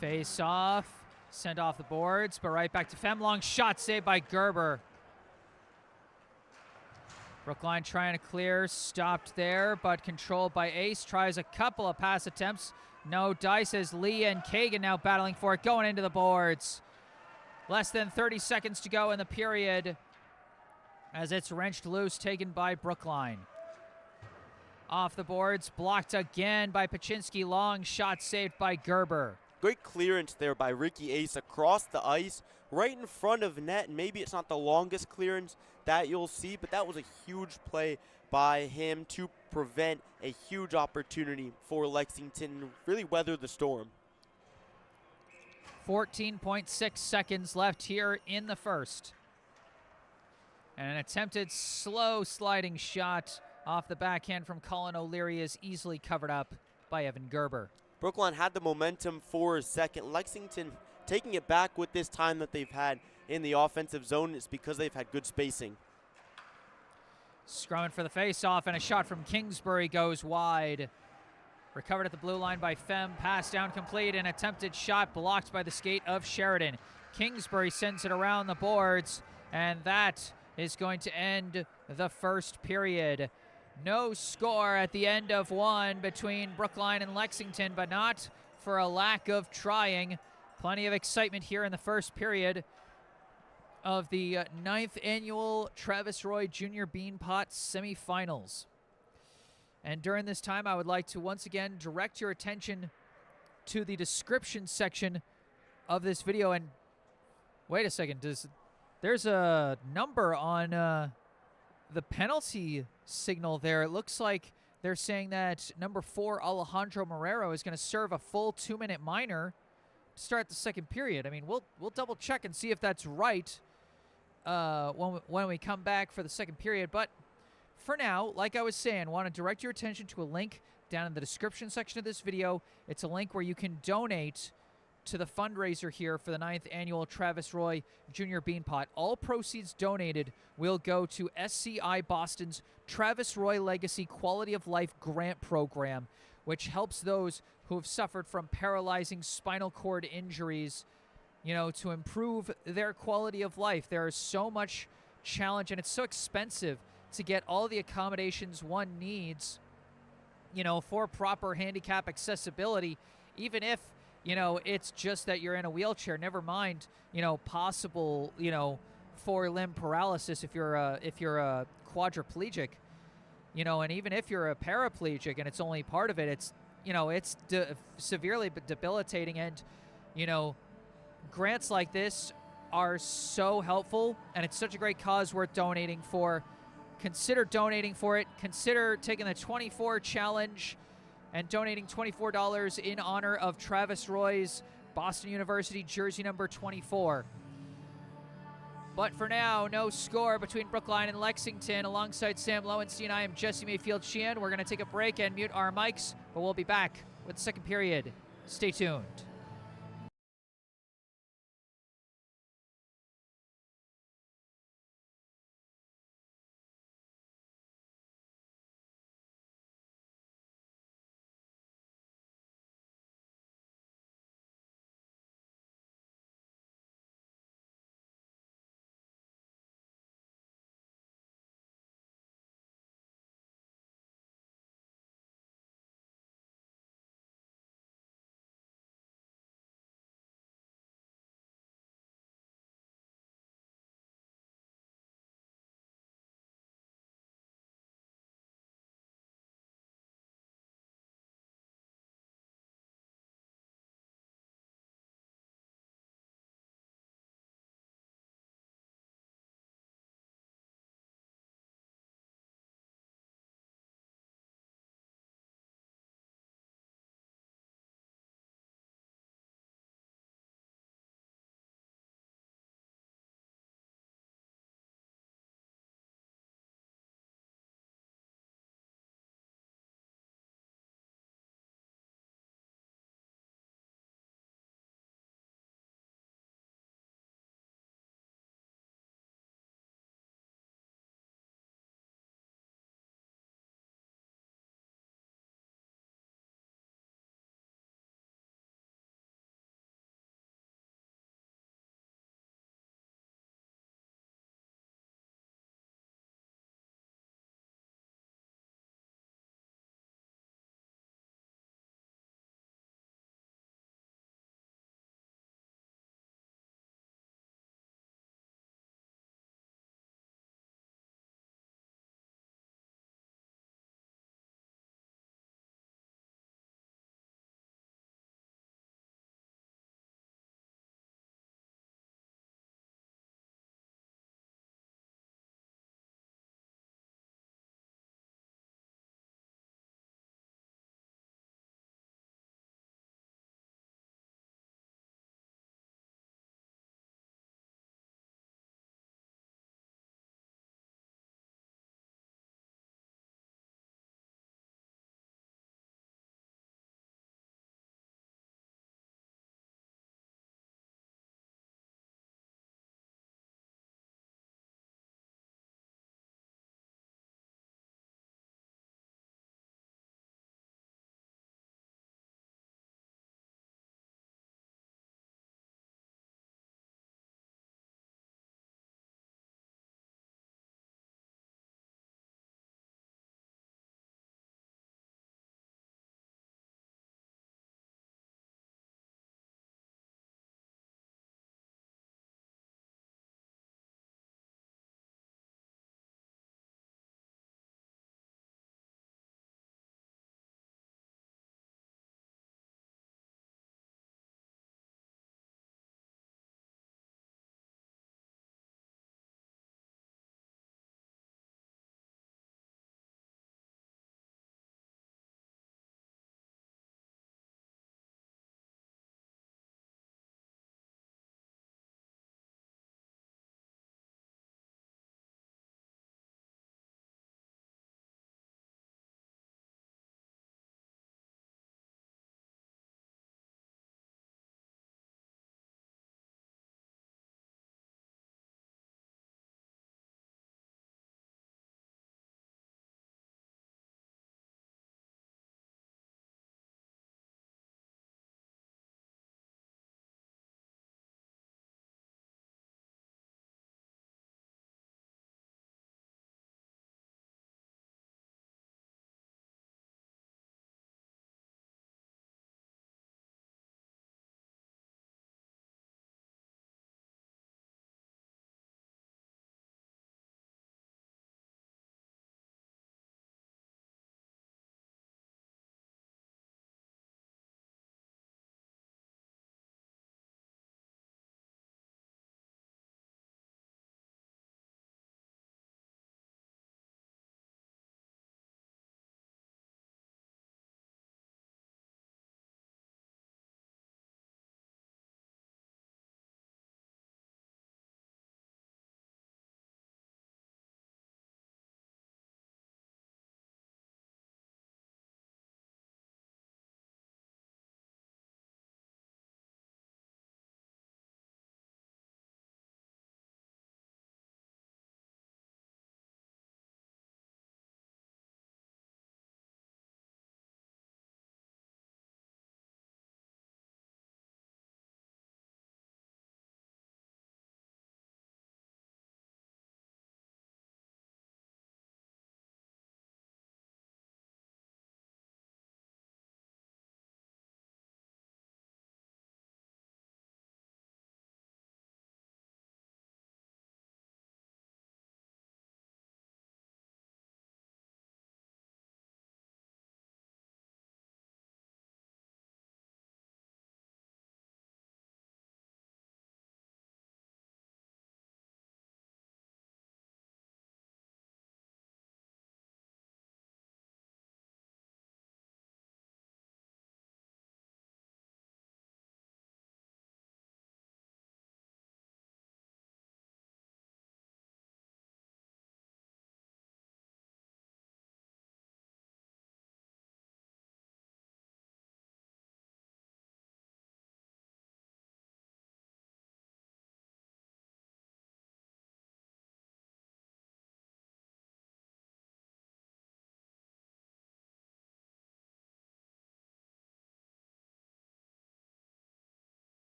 Face off, sent off the boards, but right back to Fem. Long shot saved by Gerber. Brookline trying to clear, stopped there, but controlled by Ace. Tries a couple of pass attempts. No dice as Lee and Kagan now battling for it, going into the boards. Less than 30 seconds to go in the period as it's wrenched loose, taken by Brookline. Off the boards, blocked again by Pachinski. Long shot saved by Gerber. Great clearance there by Ricky Ace across the ice, right in front of net. And maybe it's not the longest clearance that you'll see, but that was a huge play by him to prevent a huge opportunity for Lexington to really weather the storm. 14.6 seconds left here in the first. And an attempted slow sliding shot off the backhand from Colin O'Leary is easily covered up by Evan Gerber. Brookline had the momentum for a second. Lexington taking it back with this time that they've had in the offensive zone. It's because they've had good spacing. Scrumming for the face-off, and a shot from Kingsbury goes wide. Recovered at the blue line by Fem. Pass down complete. An attempted shot blocked by the skate of Sheridan. Kingsbury sends it around the boards, and that is going to end the first period. No score at the end of one between Brookline and Lexington, but not for a lack of trying. Plenty of excitement here in the first period of the 9th annual Travis Roy Jr. Beanpot Semifinals. And during this time, I would like to once again direct your attention to the description section of this video. And wait a second, there's a number on the penalty signal there. It looks like they're saying that number 4, Alejandro Marrero, is going to serve a full 2-minute minor to start the second period. I mean, we'll double check and see if that's right when we come back for the second period. But for now, like I was saying, I want to direct your attention to a link down in the description section of this video. It's a link where you can donate to the fundraiser here for the 9th annual Travis Roy Jr. Beanpot. All proceeds donated will go to SCI Boston's Travis Roy Legacy Quality of Life Grant Program, which helps those who have suffered from paralyzing spinal cord injuries, you know, to improve their quality of life. There is so much challenge, and it's so expensive to get all the accommodations one needs, you know, for proper handicap accessibility, even if, you know, it's just that you're in a wheelchair. Never mind, you know, possible, you know, 4-limb paralysis if you're a quadriplegic, you know, and even if you're a paraplegic and it's only part of it, it's, you know, it's severely debilitating. And, you know, grants like this are so helpful, and it's such a great cause worth donating for. Consider donating for it. Consider taking the 24 challenge and donating $24 in honor of Travis Roy's Boston University jersey number 24. But for now, no score between Brookline and Lexington. Alongside Sam Lowenstein, I am Jesse Mayfield-Sheehan. We're going to take a break and mute our mics, but we'll be back with the second period. Stay tuned.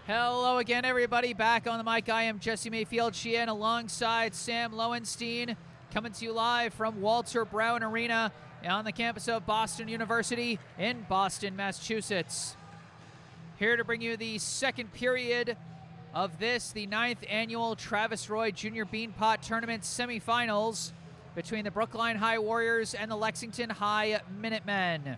Hello again, everybody. Back on the mic, I am Jesse Mayfield-Sheehan alongside Sam Lowenstein, coming to you live from Walter Brown Arena on the campus of Boston University in Boston, Massachusetts. Here to bring you the second period of this, the 9th annual Travis Roy Jr. Beanpot Tournament semifinals between the Brookline High Warriors and the Lexington High Minutemen.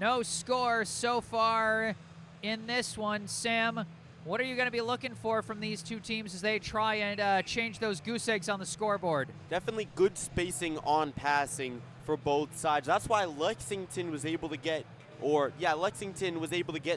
No score so far in this one. Sam, what are you going to be looking for from these two teams as they try and change those goose eggs on the scoreboard? Definitely good spacing on passing for both sides. That's why Lexington was able to get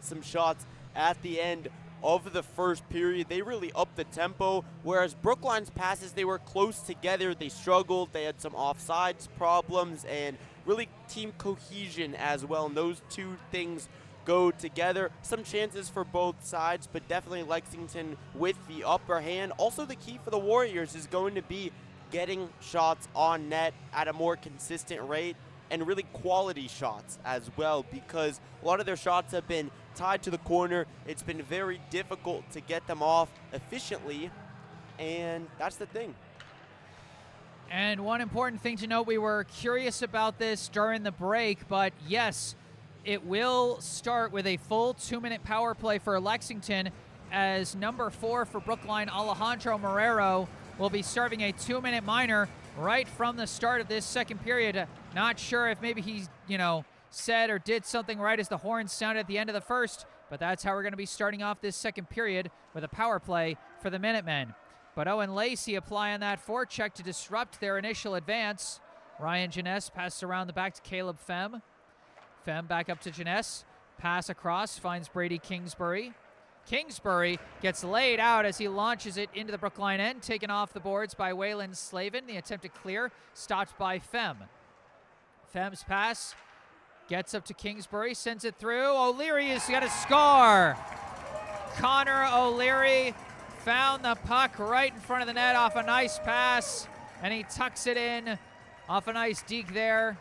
some shots at the end of the first period. They really upped the tempo, whereas Brookline's passes, they were close together. They struggled. They had some offsides problems and really team cohesion as well, and those two things go together. Some chances for both sides, but definitely Lexington with the upper hand. Also, the key for the Warriors is going to be getting shots on net at a more consistent rate and really quality shots as well, because a lot of their shots have been tied to the corner. It's been very difficult to get them off efficiently, and that's the thing. And one important thing to note, we were curious about this during the break, but yes, it will start with a full 2-minute power play for Lexington, as number 4 for Brookline, Alejandro Marrero, will be serving a 2-minute minor right from the start of this second period. Not sure if maybe he, said or did something right as the horns sounded at the end of the first, but that's how we're going to be starting off this second period with a power play for the Minutemen. But Owen Lacey applying that forecheck to disrupt their initial advance. Ryan Jeunesse passes around the back to Caleb Fem. Fem back up to Jeunesse. Pass across, finds Brady Kingsbury. Kingsbury gets laid out as he launches it into the Brookline end, taken off the boards by Waylon Slavin. The attempted clear, stopped by Fem. Fem's pass gets up to Kingsbury, sends it through. O'Leary has got a score. Connor O'Leary found the puck right in front of the net off a nice pass, and he tucks it in off a nice deke there.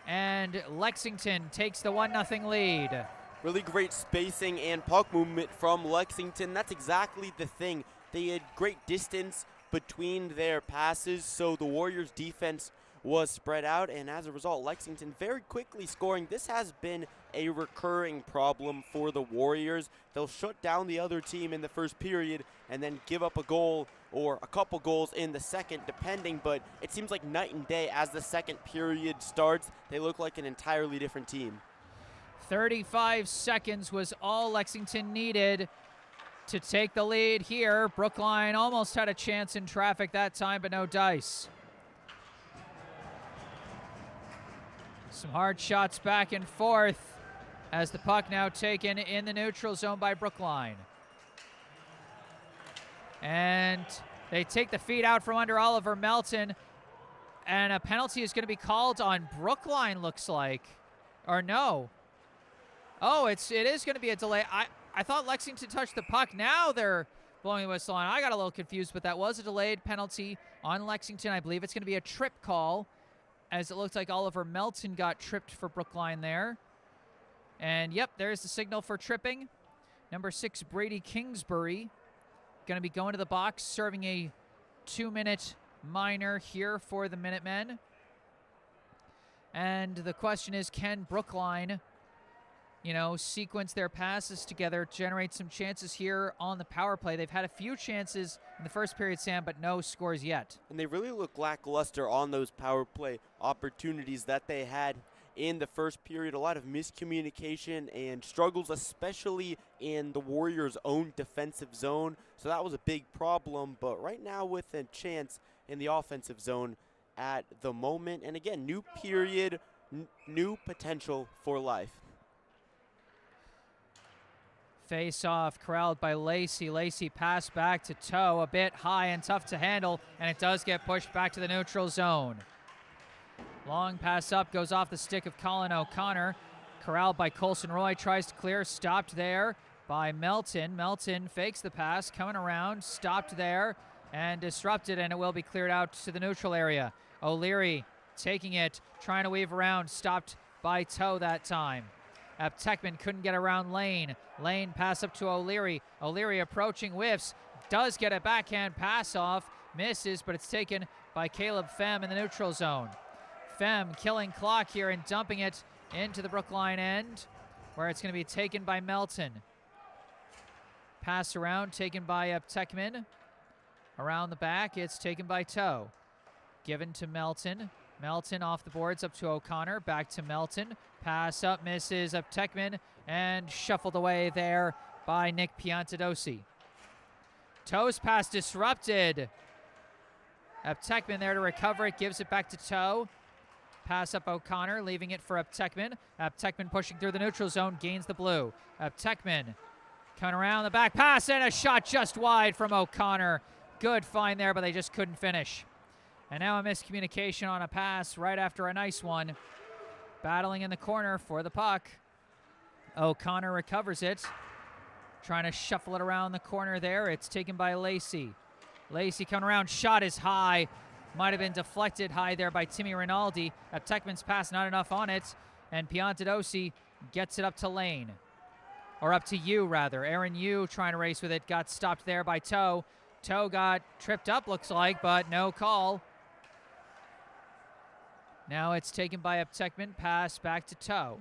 And Lexington takes the 1-0 lead. Really great spacing and puck movement from Lexington. That's exactly the thing. They had great distance between their passes, so the Warriors' defense was spread out, and as a result, Lexington very quickly scoring. This has been a recurring problem for the Warriors. They'll shut down the other team in the first period and then give up a goal or a couple goals in the second, depending, but it seems like night and day as the second period starts. They look like an entirely different team. 35 seconds was all Lexington needed to take the lead here. Brookline almost had a chance in traffic that time, but no dice. Some hard shots back and forth as the puck now taken in the neutral zone by Brookline. And they take the feed out from under Oliver Melton, and a penalty is going to be called on Brookline, looks like. Or no. Oh, it is going to be a delay. I thought Lexington touched the puck. Now they're blowing the whistle on. I got a little confused, but that was a delayed penalty on Lexington. I believe it's going to be a trip call, as it looks like Oliver Melton got tripped for Brookline there. And, yep, there's the signal for tripping. Number 6, Brady Kingsbury, going to be going to the box, serving a 2-minute minor here for the Minutemen. And the question is, can Brookline, sequence their passes together, generate some chances here on the power play? They've had a few chances in the first period, Sam, but no scores yet. And they really look lackluster on those power play opportunities that they had in the first period. A lot of miscommunication and struggles, especially in the Warriors' own defensive zone. So that was a big problem. But right now with a chance in the offensive zone at the moment. And again, new period, new potential for life. Face off, corralled by Lacey. Lacey pass back to Toe, a bit high and tough to handle, and it does get pushed back to the neutral zone. Long pass up, goes off the stick of Colin O'Connor. Corralled by Colson Roy, tries to clear, stopped there by Melton. Melton fakes the pass, coming around, stopped there, and disrupted, and it will be cleared out to the neutral area. O'Leary taking it, trying to weave around, stopped by Toe that time. Tekman couldn't get around Lane. Lane pass up to O'Leary. O'Leary approaching, whiffs. Does get a backhand pass off. Misses, but it's taken by Caleb Fem in the neutral zone. Fem killing clock here and dumping it into the Brookline end, where it's going to be taken by Melton. Pass around, taken by Tekman. Around the back, it's taken by Toe. Given to Melton. Melton off the boards up to O'Connor. Back to Melton. Pass up, misses Tekman, and shuffled away there by Nick Piantadosi. Toe's pass disrupted. Tekman there to recover it, gives it back to Toe. Pass up O'Connor, leaving it for Tekman. Tekman pushing through the neutral zone, gains the blue. Tekman coming around the back pass, and a shot just wide from O'Connor. Good find there, but they just couldn't finish. And now a miscommunication on a pass right after a nice one. Battling in the corner for the puck. O'Connor recovers it. Trying to shuffle it around the corner there. It's taken by Lacey. Lacey coming around. Shot is high. Might have been deflected high there by Timmy Rinaldi. Tekman's pass, not enough on it. And Piantadosi gets it up to Lane. Or up to Yu, rather. Aaron Yu trying to race with it. Got stopped there by Toe. Toe got tripped up, looks like, but no call. Now it's taken by Tekman. Pass back to Toe.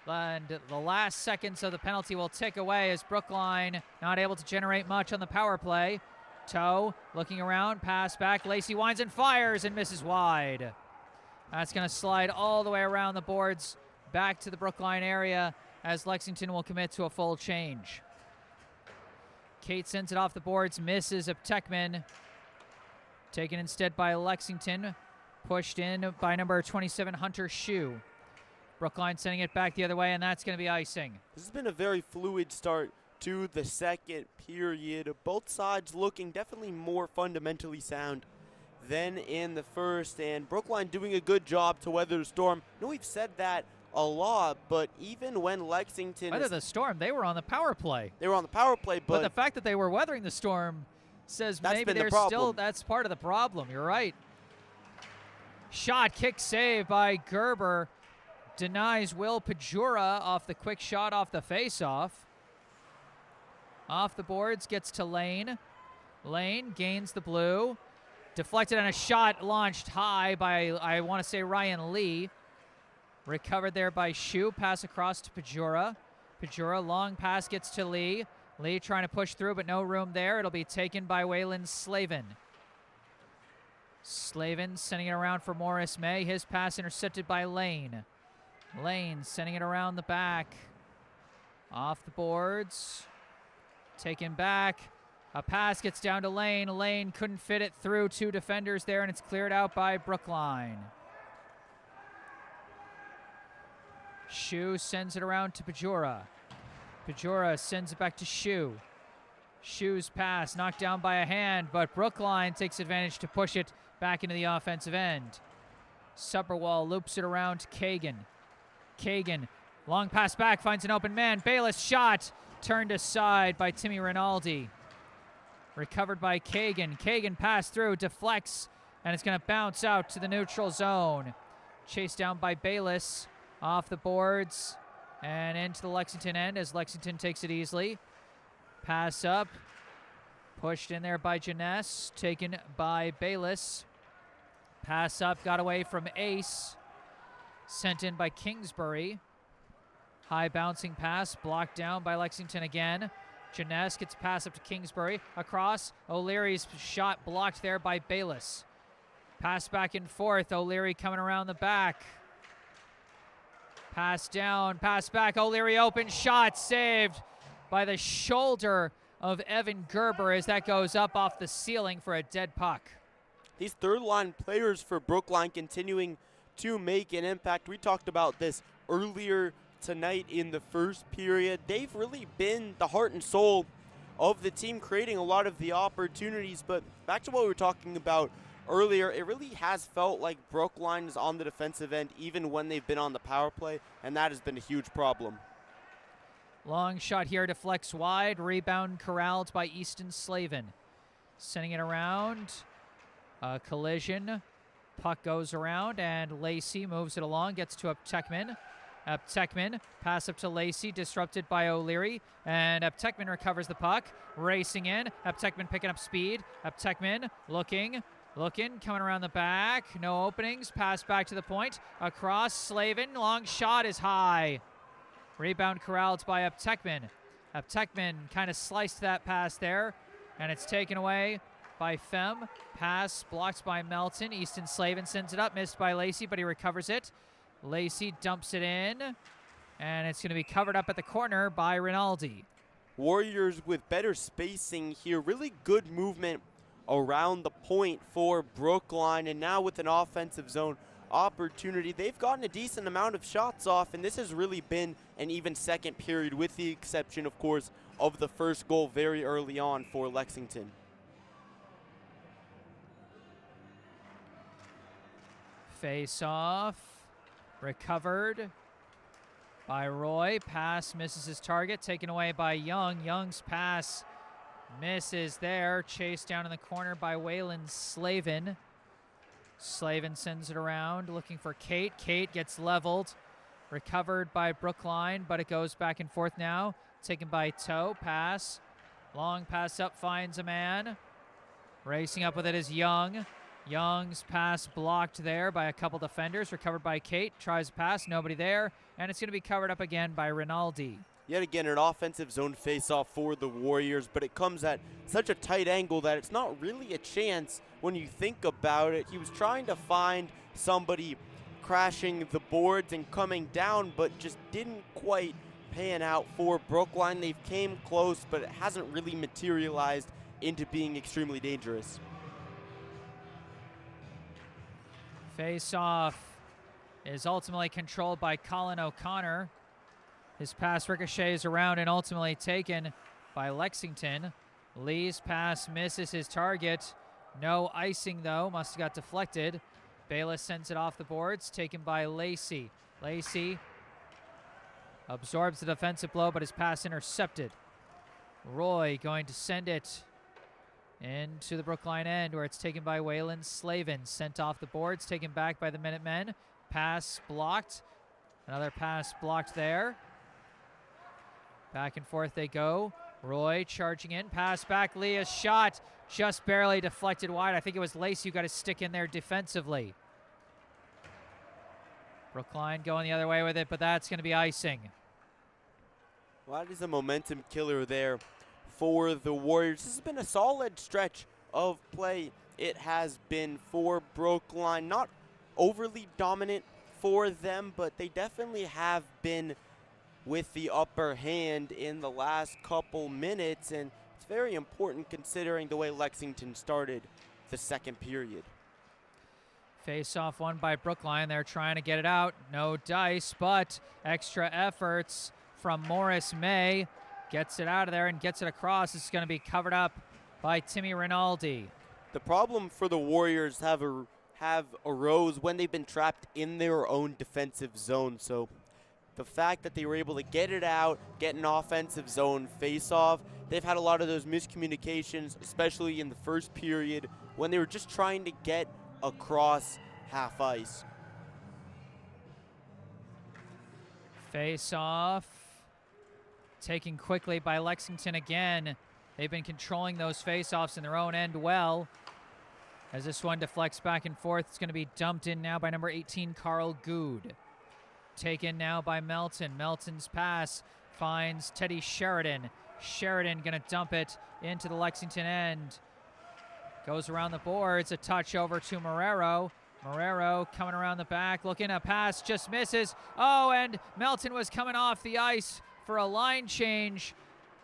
And the last seconds of the penalty will tick away as Brookline not able to generate much on the power play. Toe looking around, pass back. Lacey winds and fires and misses wide. That's going to slide all the way around the boards back to the Brookline area as Lexington will commit to a full change. Kate sends it off the boards, misses Tekman. Taken instead by Lexington. Pushed in by number 27, Hunter Shue. Brookline sending it back the other way, and that's going to be icing. This has been a very fluid start to the second period. Both sides looking definitely more fundamentally sound than in the first, and Brookline doing a good job to weather the storm. I know we've said that a lot, but even when Lexington weather the storm, they were on the power play. They were on the power play, but the fact that they were weathering the storm says maybe they're still, that's part of the problem. You're right. Shot, kick save by Gerber. Denies Will Pajura off the quick shot off the face-off. Off the boards, gets to Lane. Lane gains the blue. Deflected and a shot launched high by, I want to say, Ryan Lee. Recovered there by Shue. Pass across to Pajura. Pajura, long pass, gets to Lee. Lee trying to push through, but no room there. It'll be taken by Waylon Slavin. Slavin sending it around for Morris May. His pass intercepted by Lane. Lane sending it around the back. Off the boards. Taken back. A pass gets down to Lane. Lane couldn't fit it through two defenders there, and it's cleared out by Brookline. Shue sends it around to Pajura. Pajura sends it back to Shue. Shue's pass knocked down by a hand, but Brookline takes advantage to push it back into the offensive end. Supperwall loops it around to Kagan. Kagan, long pass back, finds an open man. Bayless shot, turned aside by Timmy Rinaldi. Recovered by Kagan. Kagan passed through, deflects, and it's going to bounce out to the neutral zone. Chased down by Bayless, off the boards, and into the Lexington end as Lexington takes it easily. Pass up, pushed in there by Janess, taken by Bayless. Pass up, got away from Ace. Sent in by Kingsbury. High bouncing pass, blocked down by Lexington again. Janess gets a pass up to Kingsbury. Across, O'Leary's shot blocked there by Bayless. Pass back and forth, O'Leary coming around the back. Pass down, pass back, O'Leary open, shot saved by the shoulder of Evan Gerber as that goes up off the ceiling for a dead puck. These third-line players for Brookline continuing to make an impact. We talked about this earlier tonight in the first period. They've really been the heart and soul of the team, creating a lot of the opportunities. But back to what we were talking about earlier, it really has felt like Brookline is on the defensive end even when they've been on the power play, and that has been a huge problem. Long shot here, deflects wide. Rebound corralled by Easton Slavin. Sending it around. Collision. Puck goes around, and Lacey moves it along, gets to Tekman. Eptekman, pass up to Lacey, disrupted by O'Leary, and Eptekman recovers the puck, racing in. Eptekman picking up speed. Eptekman looking, coming around the back. No openings, pass back to the point. Across, Slavin, long shot is high. Rebound corralled by Eptekman. Eptekman kind of sliced that pass there, and it's taken away by Fem. Pass blocked by Melton. Easton Slavin sends it up, missed by Lacey, but he recovers it. Lacey dumps it in, and it's going to be covered up at the corner by Rinaldi. Warriors with better spacing here. Really good movement around the point for Brookline, and now with an offensive zone opportunity, they've gotten a decent amount of shots off, and this has really been an even second period, with the exception, of course, of the first goal very early on for Lexington. Face off. Recovered by Roy. Pass misses his target. Taken away by Young. Young's pass misses there. Chased down in the corner by Waylon Slavin. Slavin sends it around, looking for Kate. Kate gets leveled. Recovered by Brookline, but it goes back and forth now. Taken by Toe. Pass. Long pass up, finds a man. Racing up with it is Young. Young's pass blocked there by a couple defenders. Recovered by Kate. Tries a pass. Nobody there. And it's going to be covered up again by Rinaldi. Yet again, an offensive zone face-off for the Warriors, but it comes at such a tight angle that it's not really a chance when you think about it. He was trying to find somebody crashing the boards and coming down, but just didn't quite pan out for Brookline. They've came close, but it hasn't really materialized into being extremely dangerous. Face-off is ultimately controlled by Colin O'Connor. His pass ricochets around and ultimately taken by Lexington. Lee's pass misses his target. No icing, though. Must have got deflected. Bayless sends it off the boards, taken by Lacey. Lacey absorbs the defensive blow, but his pass intercepted. Roy going to send it into the Brookline end, where it's taken by Waylon Slavin. Sent off the boards, taken back by the Minutemen. Pass blocked. Another pass blocked there. Back and forth they go. Roy charging in. Pass back. Leah's shot just barely deflected wide. I think it was Lacey who got his stick in there defensively. Brookline going the other way with it, but that's going to be icing. Well, that is a momentum killer there for the Warriors. This has been a solid stretch of play. It has been for Brookline. Not overly dominant for them, but they definitely have been with the upper hand in the last couple minutes, and it's very important considering the way Lexington started the second period. Face-off won by Brookline. They're trying to get it out. No dice, but extra efforts from Morris May. Gets it out of there and gets it across. It's going to be covered up by Timmy Rinaldi. The problem for the Warriors have arose when they've been trapped in their own defensive zone. So the fact that they were able to get it out, get an offensive zone face-off, they've had a lot of those miscommunications, especially in the first period when they were just trying to get across half ice. Face-off taken quickly by Lexington again. They've been controlling those face-offs in their own end well. As this one deflects back and forth, it's going to be dumped in now by number 18, Carl Good. Taken now by Melton. Melton's pass finds Teddy Sheridan. Sheridan going to dump it into the Lexington end. Goes around the boards, a touch over to Marrero. Marrero coming around the back, looking a pass, just misses. Oh, and Melton was coming off the ice for a line change.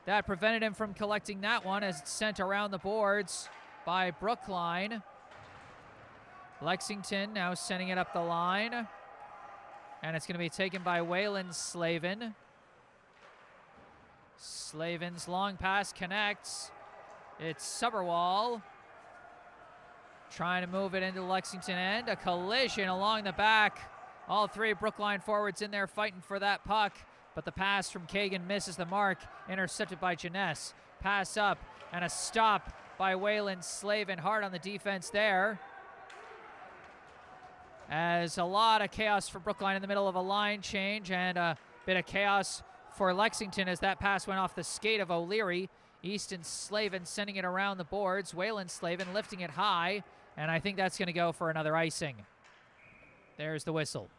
That prevented him from collecting that one as it's sent around the boards by Brookline. Lexington now sending it up the line. And it's going to be taken by Waylon Slavin. Slavin's long pass connects. It's Suberwall trying to move it into the Lexington end. A collision along the back. All three Brookline forwards in there fighting for that puck. But the pass from Kagan misses the mark. Intercepted by Janess. Pass up and a stop by Waylon Slavin. Hard on the defense there. as a lot of chaos for Brookline in the middle of a line change, and a bit of chaos for Lexington as that pass went off the skate of O'Leary. Easton Slavin sending it around the boards. Waylon Slavin lifting it high, and I think that's going to go for another icing. There's the whistle.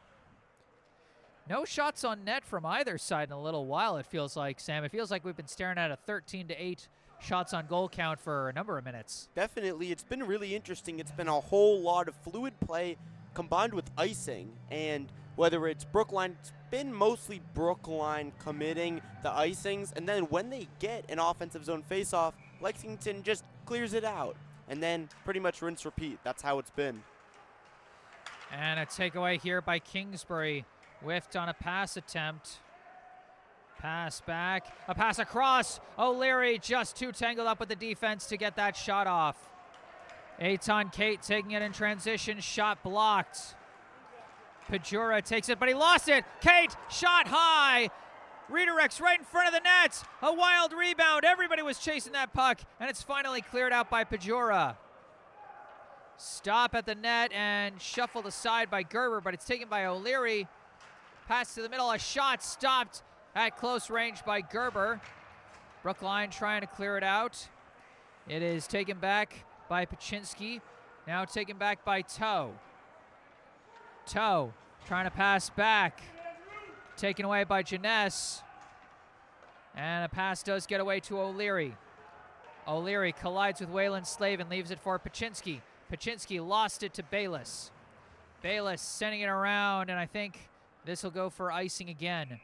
No shots on net from either side in a little while, it feels like, Sam. It feels like we've been staring at a 13-8 shots on goal count for a number of minutes. Definitely. It's been really interesting. It's been a whole lot of fluid play combined with icing. And whether it's Brookline, it's been mostly Brookline committing the icings. And then when they get an offensive zone faceoff, Lexington just clears it out. And then pretty much rinse repeat. That's how it's been. And a takeaway here by Kingsbury. Whiffed on a pass attempt. Pass back. A pass across. O'Leary just too tangled up with the defense to get that shot off. Eitan Kate taking it in transition. Shot blocked. Pajura takes it, but he lost it. Kate, shot high. Redirects right in front of the net. A wild rebound. Everybody was chasing that puck, and it's finally cleared out by Pajura. Stop at the net and shuffled aside by Gerber, but it's taken by O'Leary. Pass to the middle, a shot stopped at close range by Gerber. Brookline trying to clear it out. It is taken back by Pachinski, now taken back by Toe. Toe trying to pass back, taken away by Janess. And a pass does get away to O'Leary. O'Leary collides with Waylon Slavin, leaves it for Pachinski. Pachinski lost it to Bayless. Bayless sending it around, and I think this will go for icing again.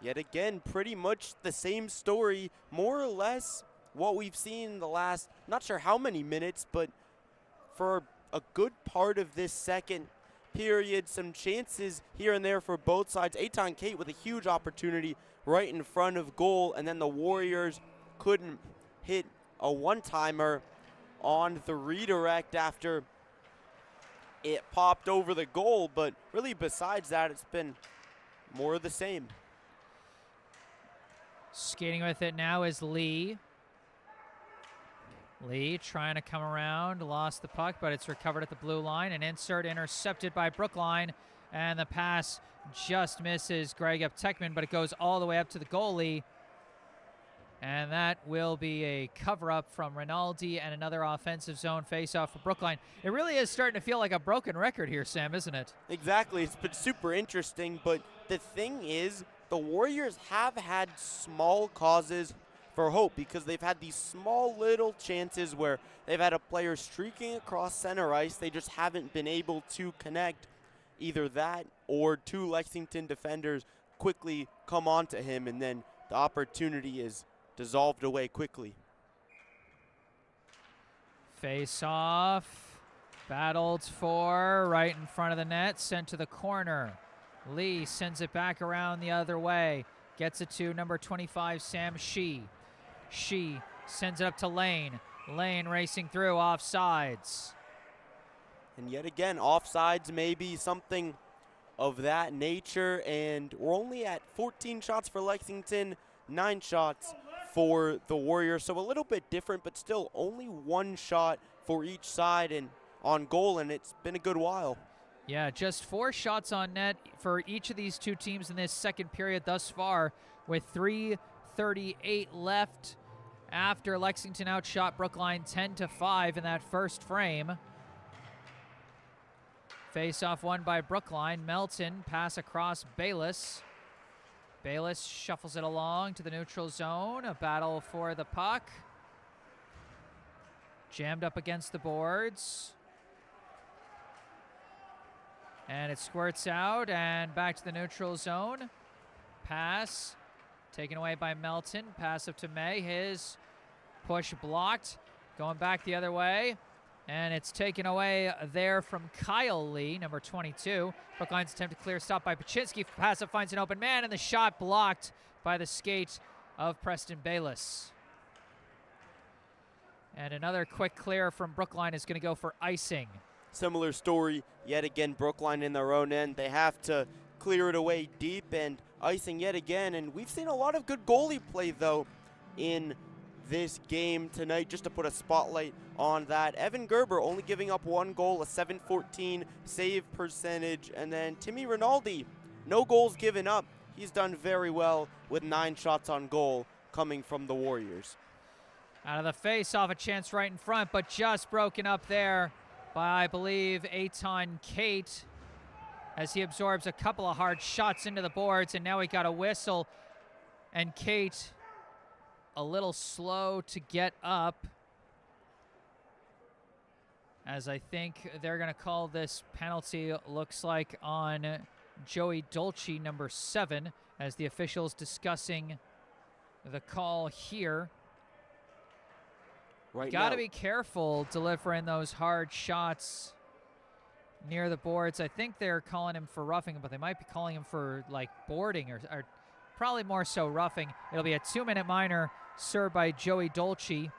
Yet again, pretty much the same story, more or less what we've seen the last, not sure how many minutes, but for a good part of this second period, some chances here and there for both sides. Eitan Kate with a huge opportunity right in front of goal, and then the Warriors couldn't hit a one-timer on the redirect after it popped over the goal, but really besides that, it's been more of the same. Skating with it now is Lee. Lee trying to come around, lost the puck, but it's recovered at the blue line. An insert intercepted by Brookline, and the pass just misses Greg Uptekman, but it goes all the way up to the goalie. And that will be a cover-up from Rinaldi and another offensive zone face-off for Brookline. It really is starting to feel like a broken record here, Sam, isn't it? Exactly. It's been super interesting, but the thing is, the Warriors have had small causes for hope because they've had these small little chances where they've had a player streaking across center ice. They just haven't been able to connect. Either that or two Lexington defenders quickly come onto him, and then the opportunity is dissolved away quickly. Face off, battled for, right in front of the net, sent to the corner. Lee sends it back around the other way, gets it to number 25, Sam Shee. Shee sends it up to Lane. Lane racing through, offsides. And yet again, offsides may be something of that nature, and we're only at 14 shots for Lexington, 9 shots for the Warriors, so a little bit different, but still only 1 shot for each side and on goal, and it's been a good while. Yeah, just 4 shots on net for each of these two teams in this second period thus far, with 3:38 left after Lexington outshot Brookline 10-5 in that first frame. Face-off won by Brookline. Melton, pass across Bayless. Bayless shuffles it along to the neutral zone. A battle for the puck. Jammed up against the boards. And it squirts out and back to the neutral zone. Pass taken away by Melton. Pass up to May. His push blocked. Going back the other way. And it's taken away there from Kyle Lee, number 22. Brookline's attempt to clear, stop by Pachinski. Pass up finds an open man, and the shot blocked by the skate of Preston Bayless. And another quick clear from Brookline is going to go for icing. Similar story, yet again, Brookline in their own end. They have to clear it away deep and icing yet again. And we've seen a lot of good goalie play, though, in this game tonight, just to put a spotlight on that. Evan Gerber only giving up 1 goal, a .714 save percentage, and then Timmy Rinaldi, no goals given up. He's done very well with 9 shots on goal coming from the Warriors. Out of the face-off, a chance right in front, but just broken up there by, I believe, Eitan Kate, as he absorbs a couple of hard shots into the boards, and now he got a whistle, and Kate a little slow to get up, as I think they're going to call this penalty, looks like, on Joey Dolce, number 7, as the officials discussing the call here. Right Got to now, be careful delivering those hard shots near the boards. I think they're calling him for roughing, but they might be calling him for, like, boarding or probably more so roughing. It'll be a 2-minute minor served by Joey Dolce,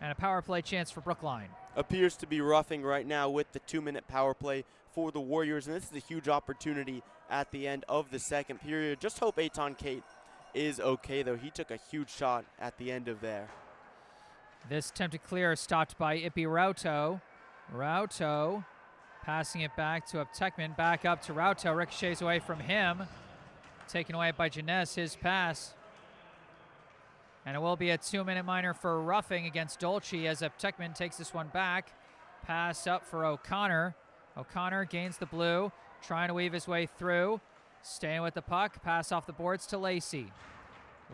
and a power play chance for Brookline. appears to be roughing right now with the 2-minute power play for the Warriors, and this is a huge opportunity at the end of the second period. Just hope Eitan Kate is okay, though. He took a huge shot at the end of there. This attempted clear stopped by Ippy Rauto. Rauto passing it back to Uptekman, back up to Rauto, ricochets away from him. Taken away by Jeunesse, his pass. And it will be a 2-minute minor for roughing against Dolce as Uptekman takes this one back. Pass up for O'Connor. O'Connor gains the blue, trying to weave his way through. Staying with the puck, pass off the boards to Lacey.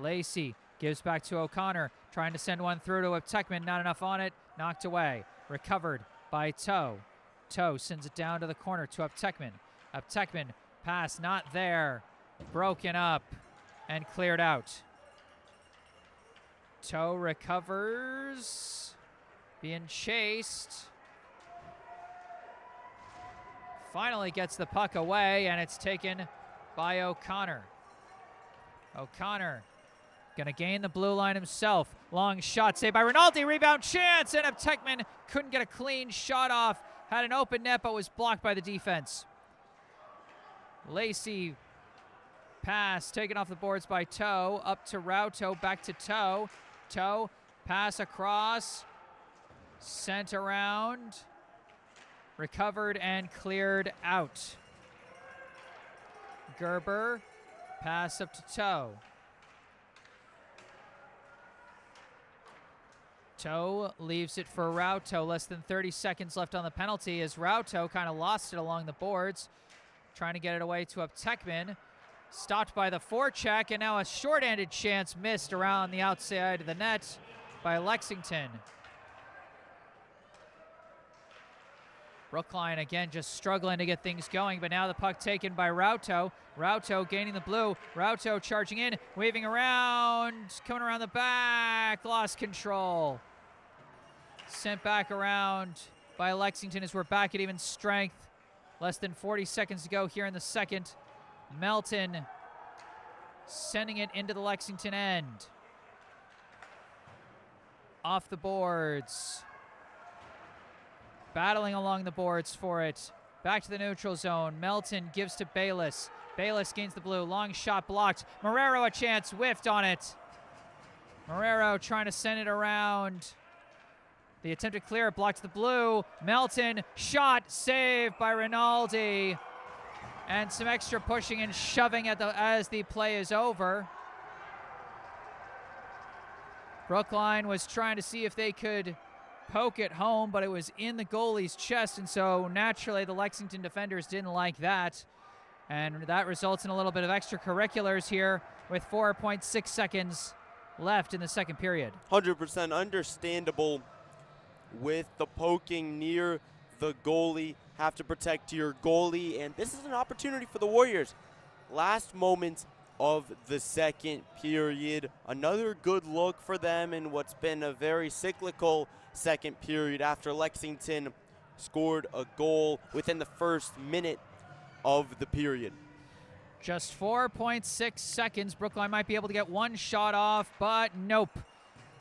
Lacey gives back to O'Connor, trying to send one through to Uptekman, not enough on it, knocked away. Recovered by Toe. Toe sends it down to the corner to Uptekman. Uptekman, pass not there. Broken up and cleared out. Toe recovers, being chased. Finally gets the puck away, and it's taken by O'Connor. O'Connor gonna gain the blue line himself. Long shot saved by Rinaldi, rebound chance, and Uptekman couldn't get a clean shot off. Had an open net, but was blocked by the defense. Lacey pass taken off the boards by Toe, up to Rauto, back to Toe. Toe, pass across, sent around, recovered and cleared out. Gerber, pass up to Toe. Toe leaves it for Rauto. Less than 30 seconds left on the penalty as Rauto kind of lost it along the boards, trying to get it away to Uptekman. Stopped by the forecheck, and now a short-handed chance missed around the outside of the net by Lexington. Brookline again just struggling to get things going, but now the puck taken by Rauto. Rauto gaining the blue. Rauto charging in, waving around, coming around the back, lost control. Sent back around by Lexington as we're back at even strength. Less than 40 seconds to go here in the second. Melton sending it into the Lexington end. Off the boards. Battling along the boards for it. Back to the neutral zone. Melton gives to Bayless. Bayless gains the blue. Long shot blocked. Marrero a chance. Whiffed on it. Marrero trying to send it around. The attempted clear blocked the blue. Melton shot saved by Rinaldi. And some extra pushing and shoving as the play is over. Brookline was trying to see if they could poke it home, but it was in the goalie's chest, and so naturally the Lexington defenders didn't like that. And that results in a little bit of extracurriculars here with 4.6 seconds left in the second period. 100% understandable with the poking near the goalie. Have to protect your goalie, and this is an opportunity for the Warriors. Last moments of the second period. Another good look for them in what's been a very cyclical second period after Lexington scored a goal within the first minute of the period. Just 4.6 seconds. Brookline might be able to get one shot off, but nope.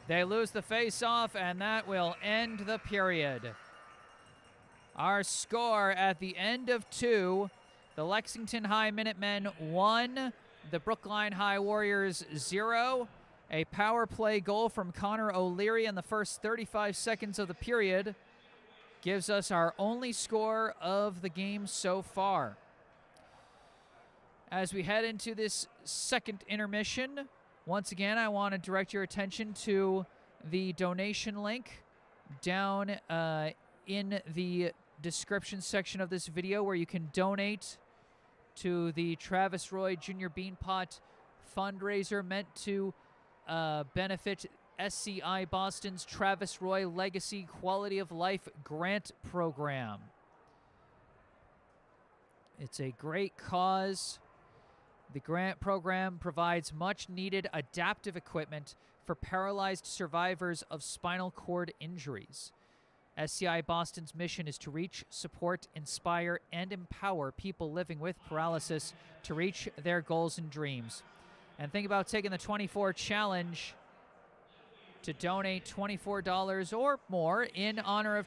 They lose the face-off, and that will end the period. Our score at the end of 2, the Lexington High Minutemen 1, the Brookline High Warriors 0. A power play goal from Connor O'Leary in the first 35 seconds of the period gives us our only score of the game so far. As we head into this second intermission, once again, I want to direct your attention to the donation link down in the description section of this video, where you can donate to the Travis Roy Jr. Beanpot fundraiser meant to benefit SCI Boston's Travis Roy Legacy Quality of Life Grant Program. It's a great cause. The grant program provides much-needed adaptive equipment for paralyzed survivors of spinal cord injuries. SCI Boston's mission is to reach, support, inspire, and empower people living with paralysis to reach their goals and dreams. And think about taking the 24 challenge to donate $24 or more in honor of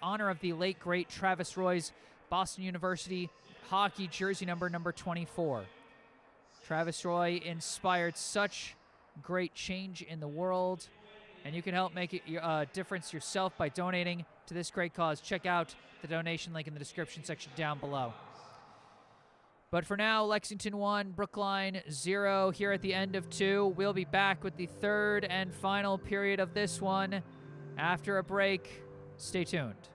honor of the late great Travis Roy's Boston University hockey jersey number 24. Travis Roy inspired such great change in the world, and you can help make a difference yourself by donating to this great cause. Check out the donation link in the description section down below. But for now, Lexington 1, Brookline 0 here at the end of 2. We'll be back with the third and final period of this one after a break. Stay tuned.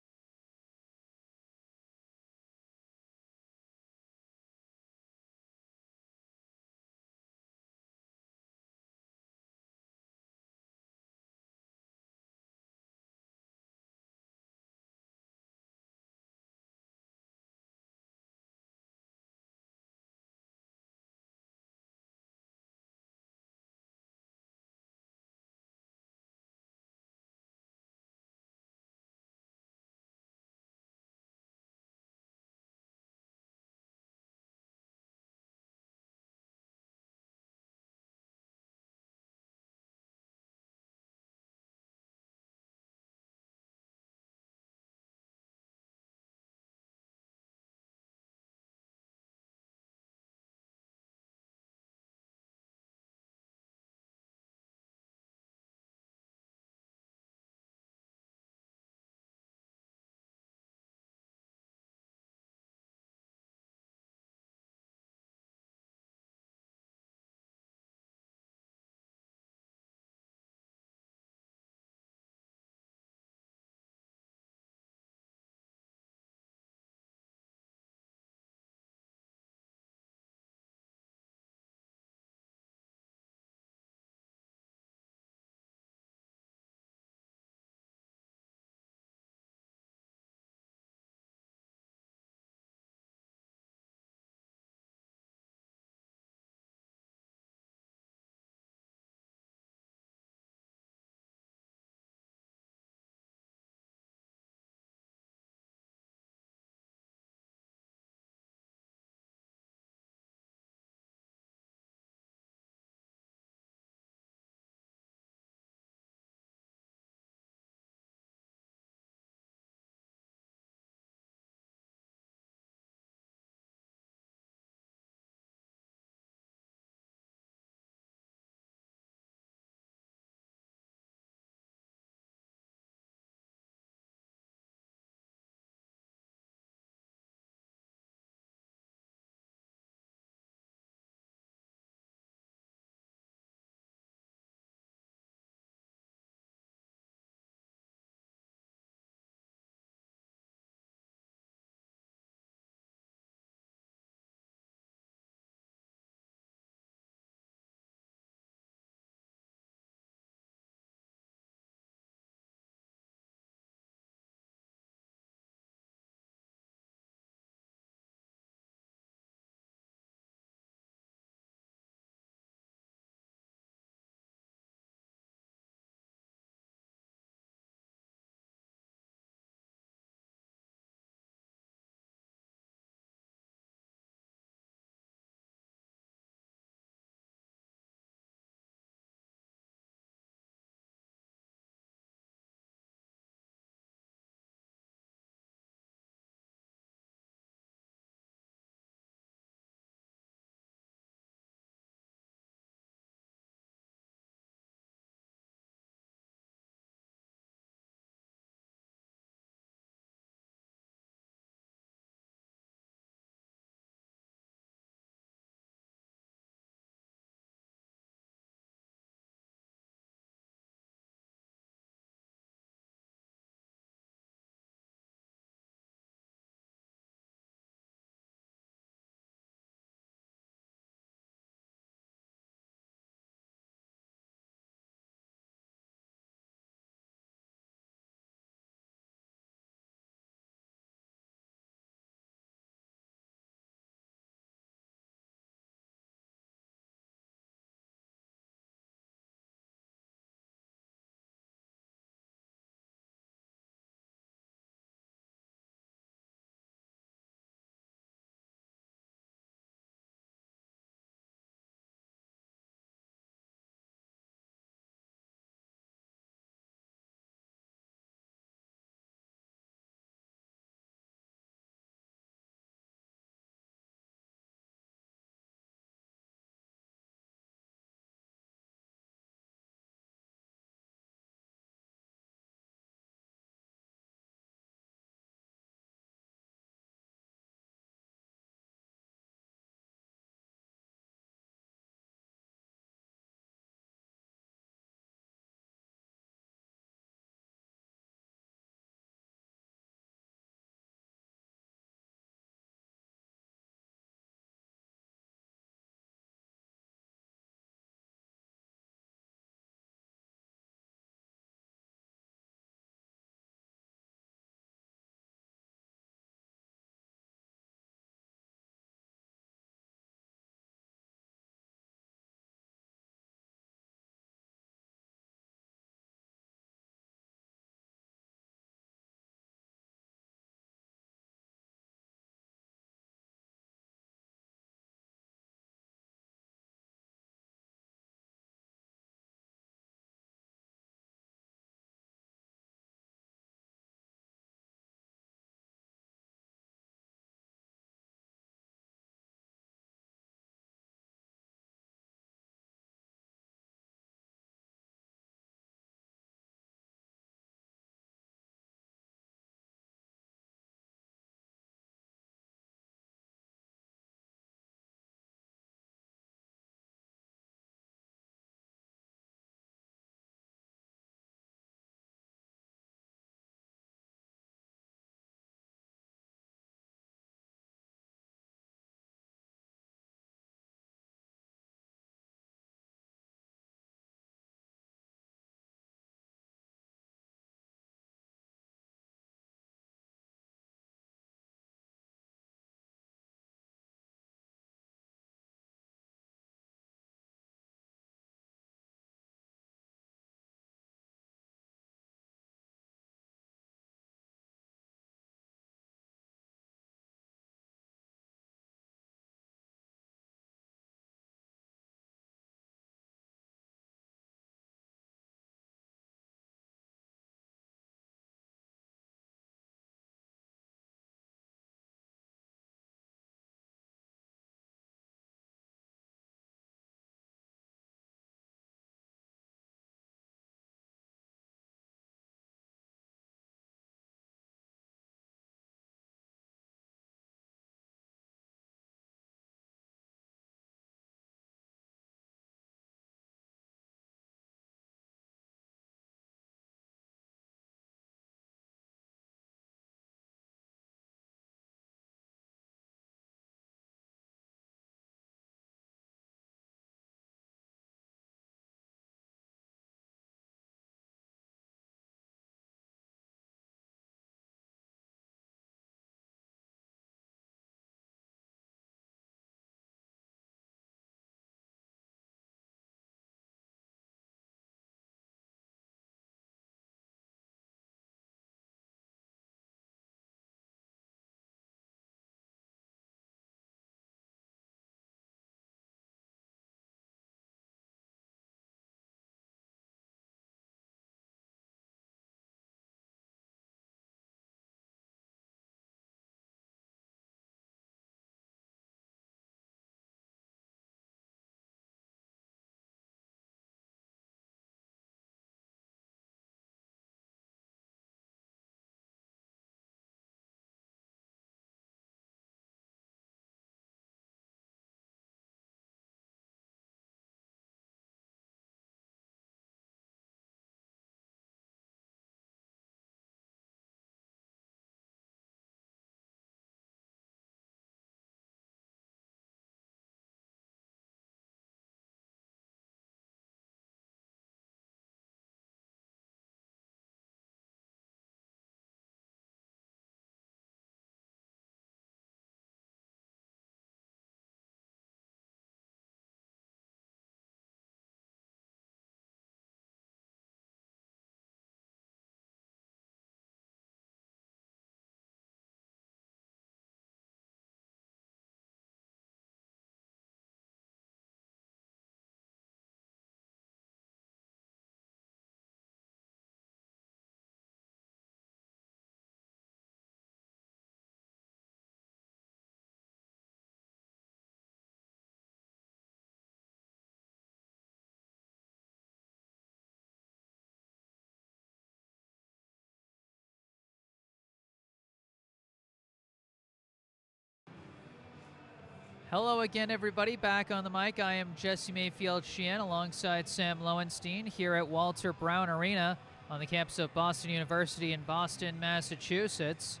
Hello again, everybody. Back on the mic, I am Jesse Mayfield-Sheehan alongside Sam Lowenstein here at Walter Brown Arena on the campus of Boston University in Boston, Massachusetts,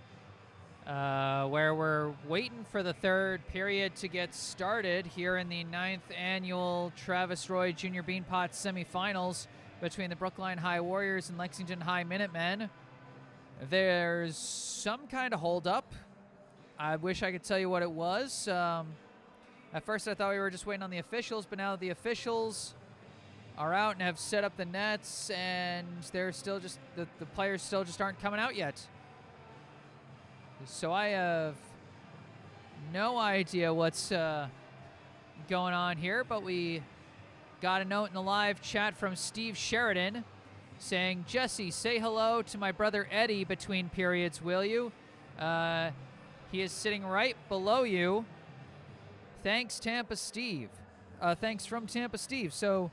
where we're waiting for the third period to get started here in the 9th annual Travis Roy Jr. Beanpot Semifinals between the Brookline High Warriors and Lexington High Minutemen. There's some kind of holdup. I wish I could tell you what it was. At first I thought we were just waiting on the officials, but now the officials are out and have set up the nets, and they're still just the players still just aren't coming out yet. So I have no idea what's going on here, but we got a note in the live chat from Steve Sheridan saying, "Jesse, say hello to my brother Eddie between periods, will you? He is sitting right below you. Thanks, Tampa Steve." Thanks from Tampa Steve. So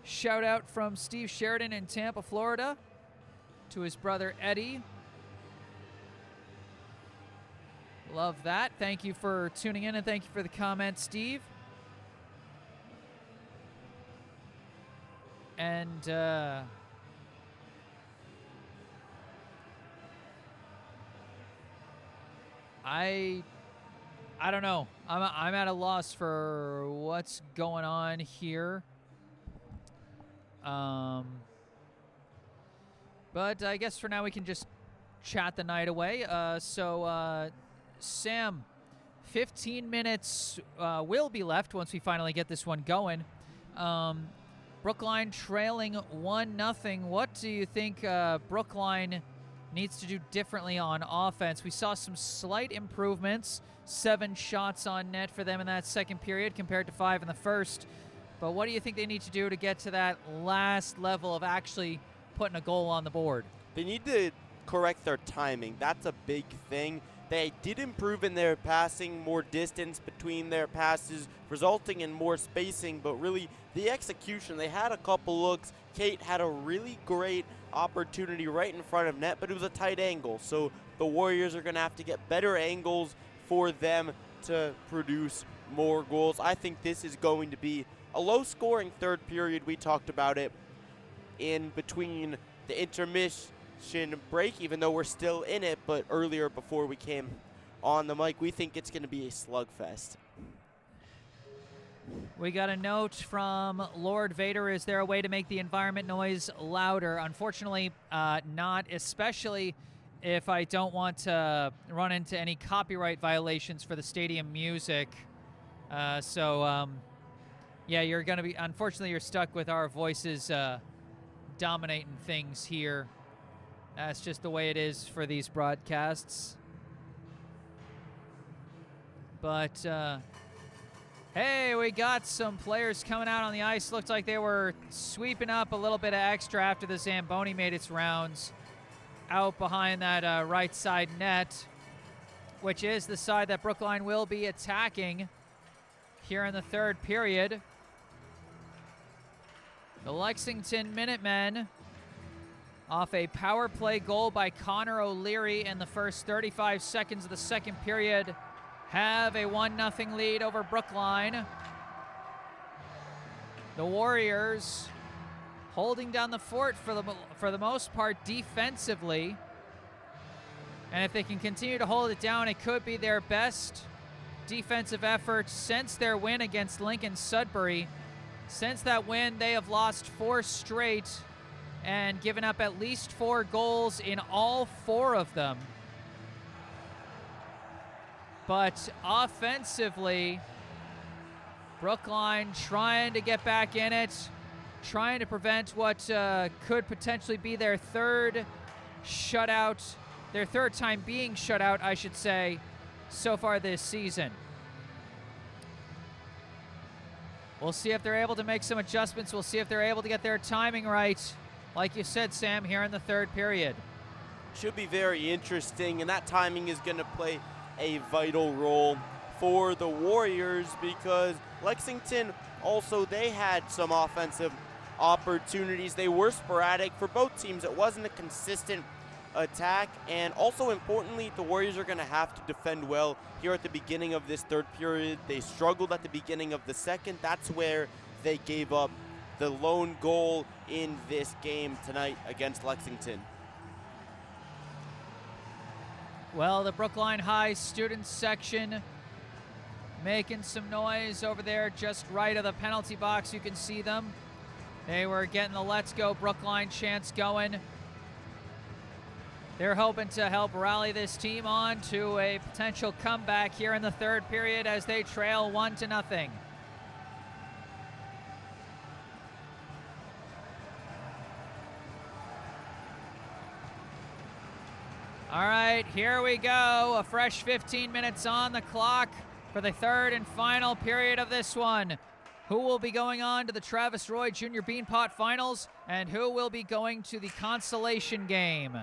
shout out from Steve Sheridan in Tampa, Florida to his brother Eddie. Love that. Thank you for tuning in, and thank you for the comment, Steve. And I don't know. I'm at a loss for what's going on here. But I guess for now we can just chat the night away. Sam, 15 minutes will be left once we finally get this one going. Brookline trailing 1-0. What do you think Brookline needs to do differently on offense? We saw some slight improvements. 7 shots on net for them in that second period compared to 5 in the first. But what do you think they need to do to get to that last level of actually putting a goal on the board? They need to correct their timing. That's a big thing. They did improve in their passing, more distance between their passes, resulting in more spacing, but really the execution, they had a couple looks. Kate had a really great opportunity right in front of net, but it was a tight angle. So the Warriors are going to have to get better angles for them to produce more goals. I think this is going to be a low-scoring third period. We talked about it in between the intermission break, even though we're still in it, but earlier before we came on the mic, we think it's going to be a slugfest. We got a note from Lord Vader. Is there a way to make the environment noise louder? Unfortunately, not, especially if I don't want to run into any copyright violations for the stadium music. Yeah, you're going to be, unfortunately, you're stuck with our voices dominating things here. That's just the way it is for these broadcasts. But, hey, we got some players coming out on the ice. Looked like they were sweeping up a little bit of extra after the Zamboni made its rounds out behind that right side net, which is the side that Brookline will be attacking here in the third period. The Lexington Minutemen, off a power play goal by Connor O'Leary in the first 35 seconds of the second period, have a 1-0 lead over Brookline. The Warriors holding down the fort for the most part defensively. And if they can continue to hold it down, it could be their best defensive effort since their win against Lincoln Sudbury. Since that win, they have lost 4 straight and given up at least 4 goals in all 4 of them. But offensively, Brookline trying to get back in it, trying to prevent what could potentially be their third shutout, their third time being shut out, I should say, so far this season. We'll see if they're able to make some adjustments. We'll see if they're able to get their timing right, like you said, Sam, here in the third period. Should be very interesting, and that timing is going to play a vital role for the Warriors, because Lexington also, they had some offensive opportunities. They were sporadic for both teams. It wasn't a consistent attack. And also importantly, the Warriors are going to have to defend well here at the beginning of this third period. They struggled at the beginning of the second. That's where they gave up the lone goal in this game tonight against Lexington. Well, the Brookline High student section making some noise over there just right of the penalty box. You can see them. They were getting the Let's Go Brookline chants going. They're hoping to help rally this team on to a potential comeback here in the third period as they trail 1-0. All right, here we go. A fresh 15 minutes on the clock for the third and final period of this one. Who will be going on to the Travis Roy Jr. Beanpot Finals, and who will be going to the consolation game?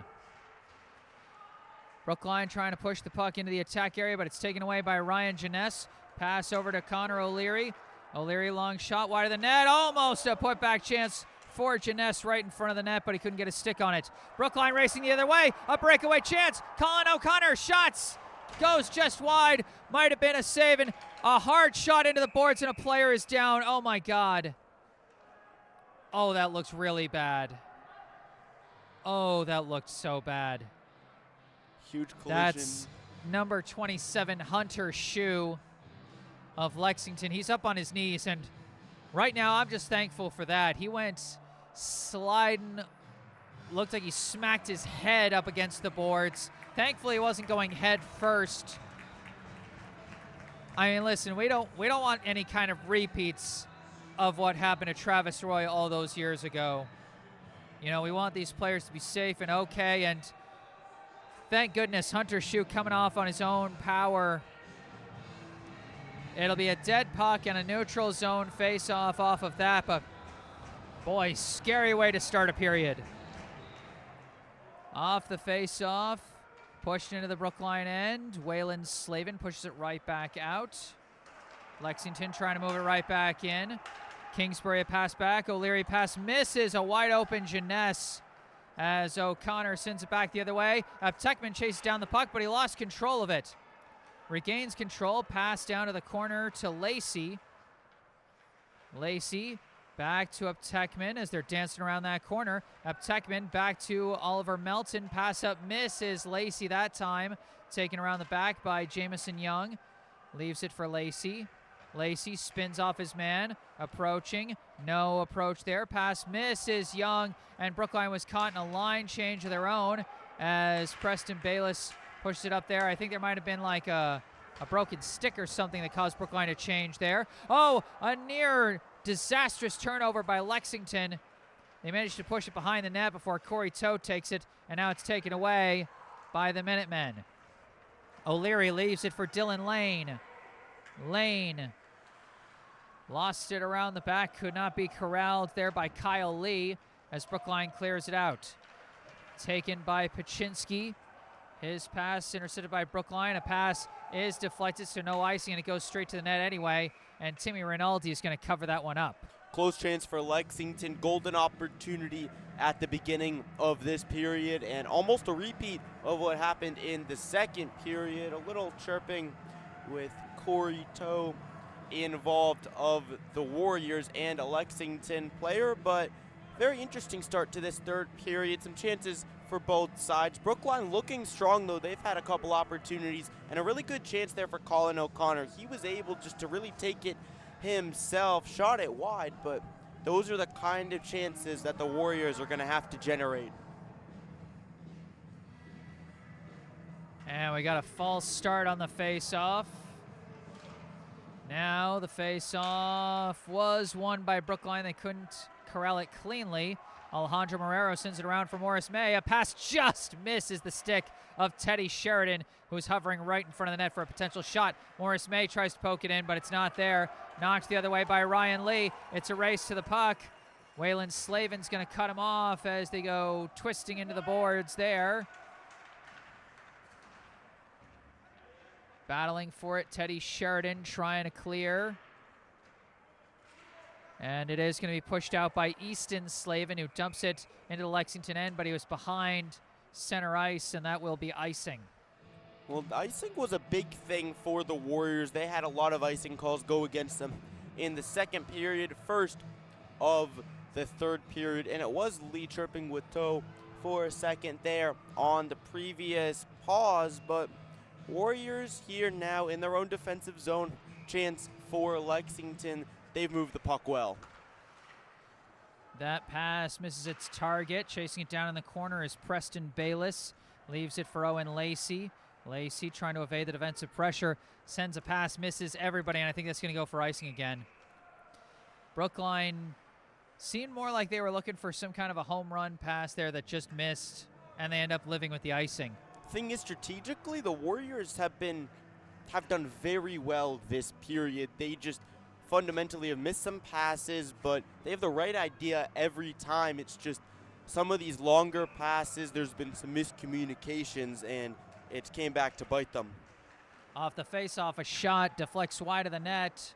Brookline trying to push the puck into the attack area, but it's taken away by Ryan Jeunesse. Pass over to Connor O'Leary. O'Leary long shot wide of the net. Almost a putback chance for Jeunesse right in front of the net, but he couldn't get a stick on it. Brookline racing the other way. A breakaway chance. Colin O'Connor shots. Goes just wide. Might have been a save, and a hard shot into the boards, and a player is down. Oh, my God. Oh, that looks really bad. Oh, that looked so bad. Huge collision. That's number 27, Hunter Shue of Lexington. He's up on his knees, and right now I'm just thankful for that. He went sliding, looked like he smacked his head up against the boards. Thankfully, he wasn't going head first. I mean, listen, we don't want any kind of repeats of what happened to Travis Roy all those years ago. You know, we want these players to be safe and okay, and thank goodness Hunter Shue coming off on his own power. It'll be a dead puck and a neutral zone face-off off of that, but boy, scary way to start a period. Off the face-off, pushed into the Brookline end. Waylon Slavin pushes it right back out. Lexington trying to move it right back in. Kingsbury a pass back. O'Leary pass misses. A wide open Jeunesse as O'Connor sends it back the other way. Tekman chases down the puck, but he lost control of it. Regains control. Pass down to the corner to Lacey. Lacey back to Tekman as they're dancing around that corner. Tekman back to Oliver Melton. Pass up misses. Lacey that time. Taken around the back by Jamison Young. Leaves it for Lacey. Lacey spins off his man. Approaching. No approach there. Pass misses. Young. And Brookline was caught in a line change of their own as Preston Bayless pushed it up there. I think there might have been like a broken stick or something that caused Brookline to change there. Oh, a near disastrous turnover by Lexington. They managed to push it behind the net before Corey Tote takes it, and now it's taken away by the Minutemen. O'Leary leaves it for Dylan Lane. Lane lost it around the back, could not be corralled there by Kyle Lee as Brookline clears it out. Taken by Pachinski. His pass intercepted by Brookline. A pass is deflected, so no icing, and it goes straight to the net anyway. And Timmy Rinaldi is going to cover that one up. Close chance for Lexington. Golden opportunity at the beginning of this period, and almost a repeat of what happened in the second period. A little chirping with Corey Toe involved of the Warriors and a Lexington player, but very interesting start to this third period. Some chances for both sides. Brookline looking strong, though. They've had a couple opportunities and a really good chance there for Colin O'Connor. He was able just to really take it himself, shot it wide, but those are the kind of chances that the Warriors are going to have to generate. And we got a false start on the face-off. Now the face-off was won by Brookline. They couldn't corral it cleanly. Alejandro Marrero sends it around for Morris May. A pass just misses the stick of Teddy Sheridan, who's hovering right in front of the net for a potential shot. Morris May tries to poke it in, but it's not there. Knocked the other way by Ryan Lee. It's a race to the puck. Waylon Slavin's going to cut him off as they go twisting into the boards there. Battling for it, Teddy Sheridan trying to clear. And it is going to be pushed out by Easton Slavin, who dumps it into the Lexington end, but he was behind center ice, and that will be icing. Well, icing was a big thing for the Warriors. They had a lot of icing calls go against them in the second period, first of the third period, and it was Lee chirping with toe for a second there on the previous pause, but Warriors here now in their own defensive zone. Chance for Lexington. They've moved the puck well. That pass misses its target. Chasing it down in the corner is Preston Bayless. Leaves it for Owen Lacey. Lacey trying to evade the defensive pressure. Sends a pass, misses everybody, and I think that's going to go for icing again. Brookline seemed more like they were looking for some kind of a home run pass there that just missed, and they end up living with the icing. Thing is, strategically, the Warriors have done very well this period. They just fundamentally have missed some passes, but they have the right idea every time. It's just some of these longer passes, there's been some miscommunications, and it came back to bite them. Off the face-off, a shot deflects wide of the net.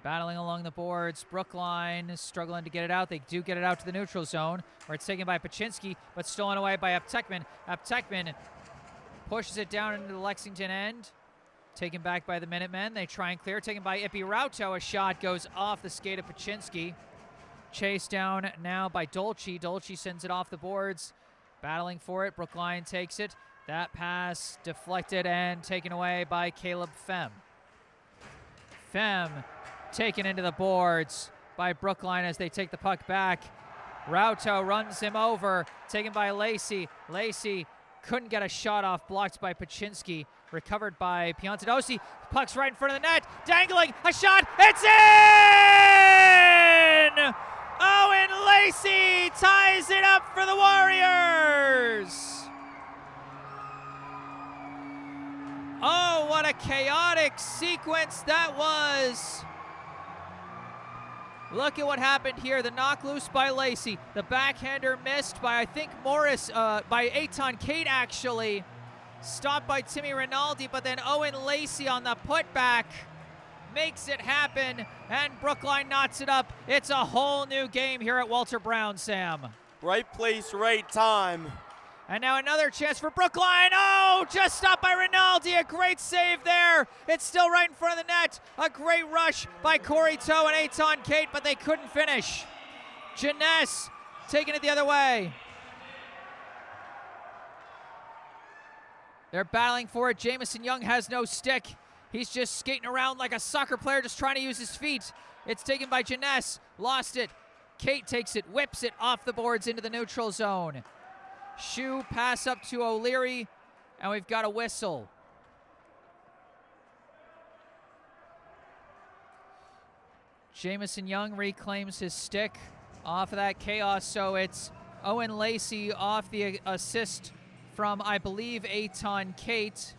Battling along the boards, Brookline is struggling to get it out. They do get it out to the neutral zone, where it's taken by Paczynski, but stolen away by Aptekman. Aptekman pushes it down into the Lexington end. Taken back by the Minutemen. They try and clear. Taken by Ipi Rauto. A shot goes off the skate of Paczynski. Chased down now by Dolce. Dolce sends it off the boards. Battling for it. Brookline takes it. That pass deflected and taken away by Caleb Fem. Fem taken into the boards by Brookline as they take the puck back. Rauto runs him over. Taken by Lacey. Lacey couldn't get a shot off. Blocked by Paczynski. Recovered by Piantadosi. Puck's right in front of the net. Dangling. A shot. It's in! Owen Lacey ties it up for the Warriors. Oh, what a chaotic sequence that was. Look at what happened here. The knock loose by Lacey. The backhander missed by, I think, Morris, by Eitan Kate, actually. Stopped by Timmy Rinaldi, but then Owen Lacey on the putback makes it happen, and Brookline knots it up. It's a whole new game here at Walter Brown, Sam. Right place, right time. And now another chance for Brookline. Oh, just stopped by Rinaldi. A great save there. It's still right in front of the net. A great rush by Corey Toe and Eitan Kate, but they couldn't finish. Jeunesse taking it the other way. They're battling for it. Jamison Young has no stick. He's just skating around like a soccer player, just trying to use his feet. It's taken by Jeunesse. Lost it. Kate takes it, whips it off the boards into the neutral zone. Shoe pass up to O'Leary, and we've got a whistle. Jamison Young reclaims his stick off of that chaos, so it's Owen Lacey off the assist from, I believe, Eitan Kate.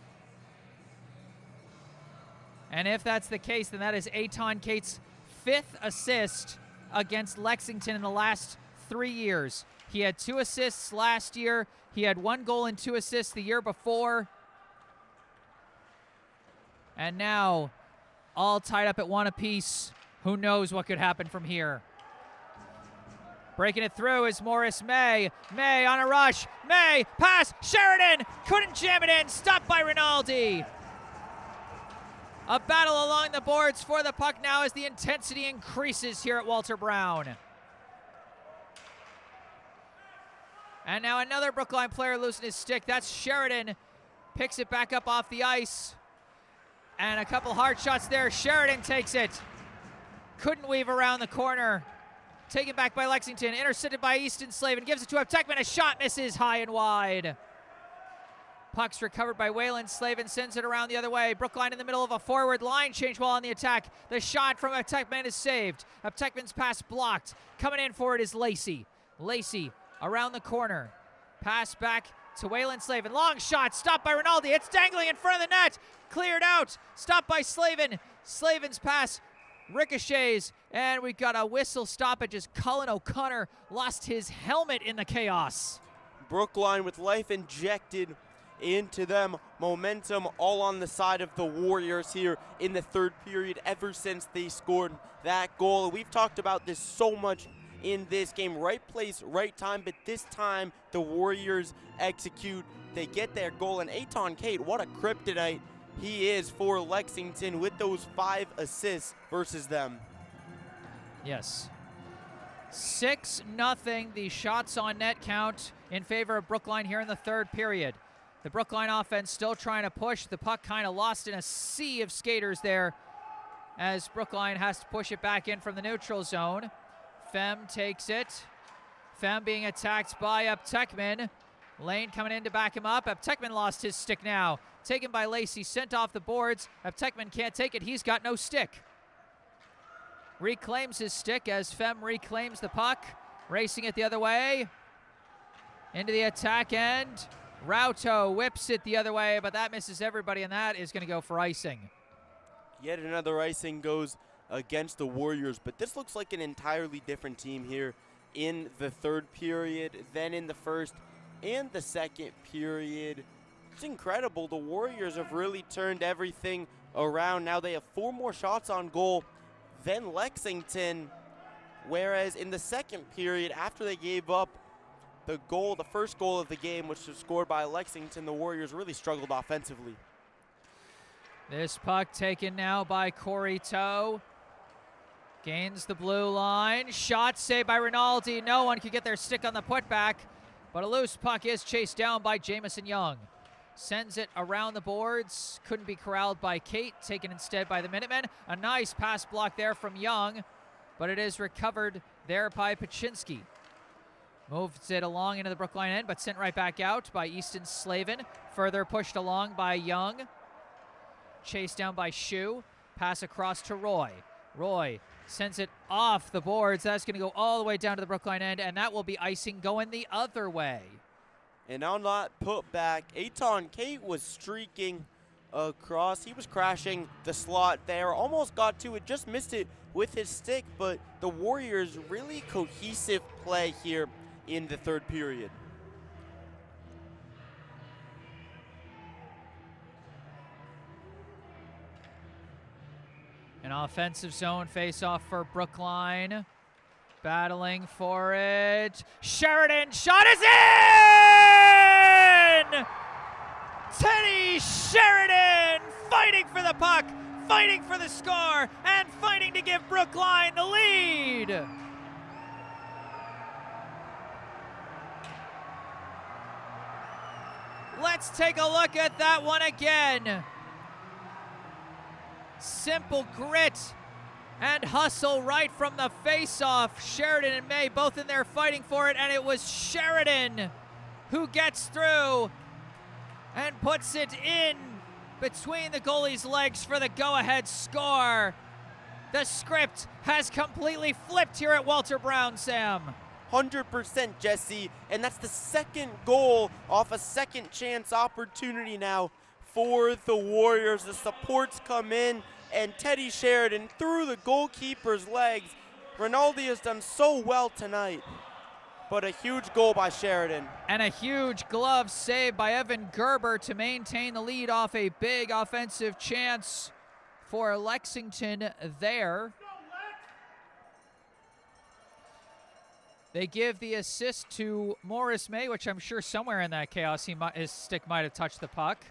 And if that's the case, then that is Eitan Kate's 5th assist against Lexington in the last 3 years. He had 2 assists last year. He had 1 goal and 2 assists the year before. And now, all tied up at 1 apiece. Who knows what could happen from here? Breaking it through is Morris May. May on a rush. May, pass, Sheridan, couldn't jam it in, stopped by Rinaldi. A battle along the boards for the puck now as the intensity increases here at Walter Brown. And now another Brookline player losing his stick. That's Sheridan. Picks it back up off the ice. And a couple hard shots there. Sheridan takes it. Couldn't weave around the corner. Taken back by Lexington. Intercepted by Easton Slavin. Gives it to Aptekman. A shot misses high and wide. Puck's recovered by Waylon Slavin. Sends it around the other way. Brookline in the middle of a forward line change while on the attack. The shot from Aptekman is saved. Aptekman's pass blocked. Coming in for it is Lacey. Lacey around the corner. Pass back to Waylon Slavin. Long shot. Stopped by Rinaldi. It's dangling in front of the net. Cleared out. Stopped by Slavin. Slavin's pass ricochets, and we got a whistle stoppage as Cullen O'Connor lost his helmet in the chaos. Brookline with life injected into them. Momentum all on the side of the Warriors here in the third period ever since they scored that goal. We've talked about this so much in this game. Right place, right time, but this time the Warriors execute. They get their goal, and Aton Kate, what a kryptonite he is for Lexington with those 5 assists versus them. Yes. 6-0, the shots on net count in favor of Brookline here in the third period. The Brookline offense still trying to push. The puck kind of lost in a sea of skaters there as Brookline has to push it back in from the neutral zone. Fem takes it. Fem being attacked by Uptekman. Lane coming in to back him up. Uptekman lost his stick now. Taken by Lacey, sent off the boards. Uptekman can't take it. He's got no stick. Reclaims his stick as Fem reclaims the puck. Racing it the other way. Into the attack end. Rauto whips it the other way, but that misses everybody, and that is going to go for icing. Yet another icing goes against the Warriors, but this looks like an entirely different team here in the third period than in the first and the second period. It's incredible. The Warriors have really turned everything around. Now they have 4 more shots on goal than Lexington, whereas in the second period, after they gave up the goal, the first goal of the game, which was scored by Lexington, the Warriors really struggled offensively. This puck taken now by Corey Toe. Gains the blue line. Shot saved by Rinaldi. No one could get their stick on the putback, but a loose puck is chased down by Jamison Young. Sends it around the boards. Couldn't be corralled by Kate. Taken instead by the Minutemen. A nice pass block there from Young, but it is recovered there by Paczynski. Moves it along into the Brookline end, but sent right back out by Easton Slavin. Further pushed along by Young. Chased down by Shu. Pass across to Roy. Roy sends it off the boards. That's going to go all the way down to the Brookline end, and that will be icing going the other way. And on that putback, Aton Kate was streaking across. He was crashing the slot there. Almost got to it, just missed it with his stick, but the Warriors really cohesive play here in the third period. An offensive zone face-off for Brookline. Battling for it. Sheridan, shot is in! Teddy Sheridan fighting for the puck, fighting for the score, and fighting to give Brookline the lead. Let's take a look at that one again. Simple grit and hustle right from the face-off. Sheridan and May both in there fighting for it, and it was Sheridan who gets through and puts it in between the goalie's legs for the go-ahead score. The script has completely flipped here at Walter Brown, Sam. 100%, Jesse, and that's the second goal off a second chance opportunity now for the Warriors. The supports come in, and Teddy Sheridan through the goalkeeper's legs. Rinaldi has done so well tonight, but a huge goal by Sheridan. And a huge glove save by Evan Gerber to maintain the lead off a big offensive chance for Lexington there. They give the assist to Morris May, which I'm sure somewhere in that chaos his stick might have touched the puck.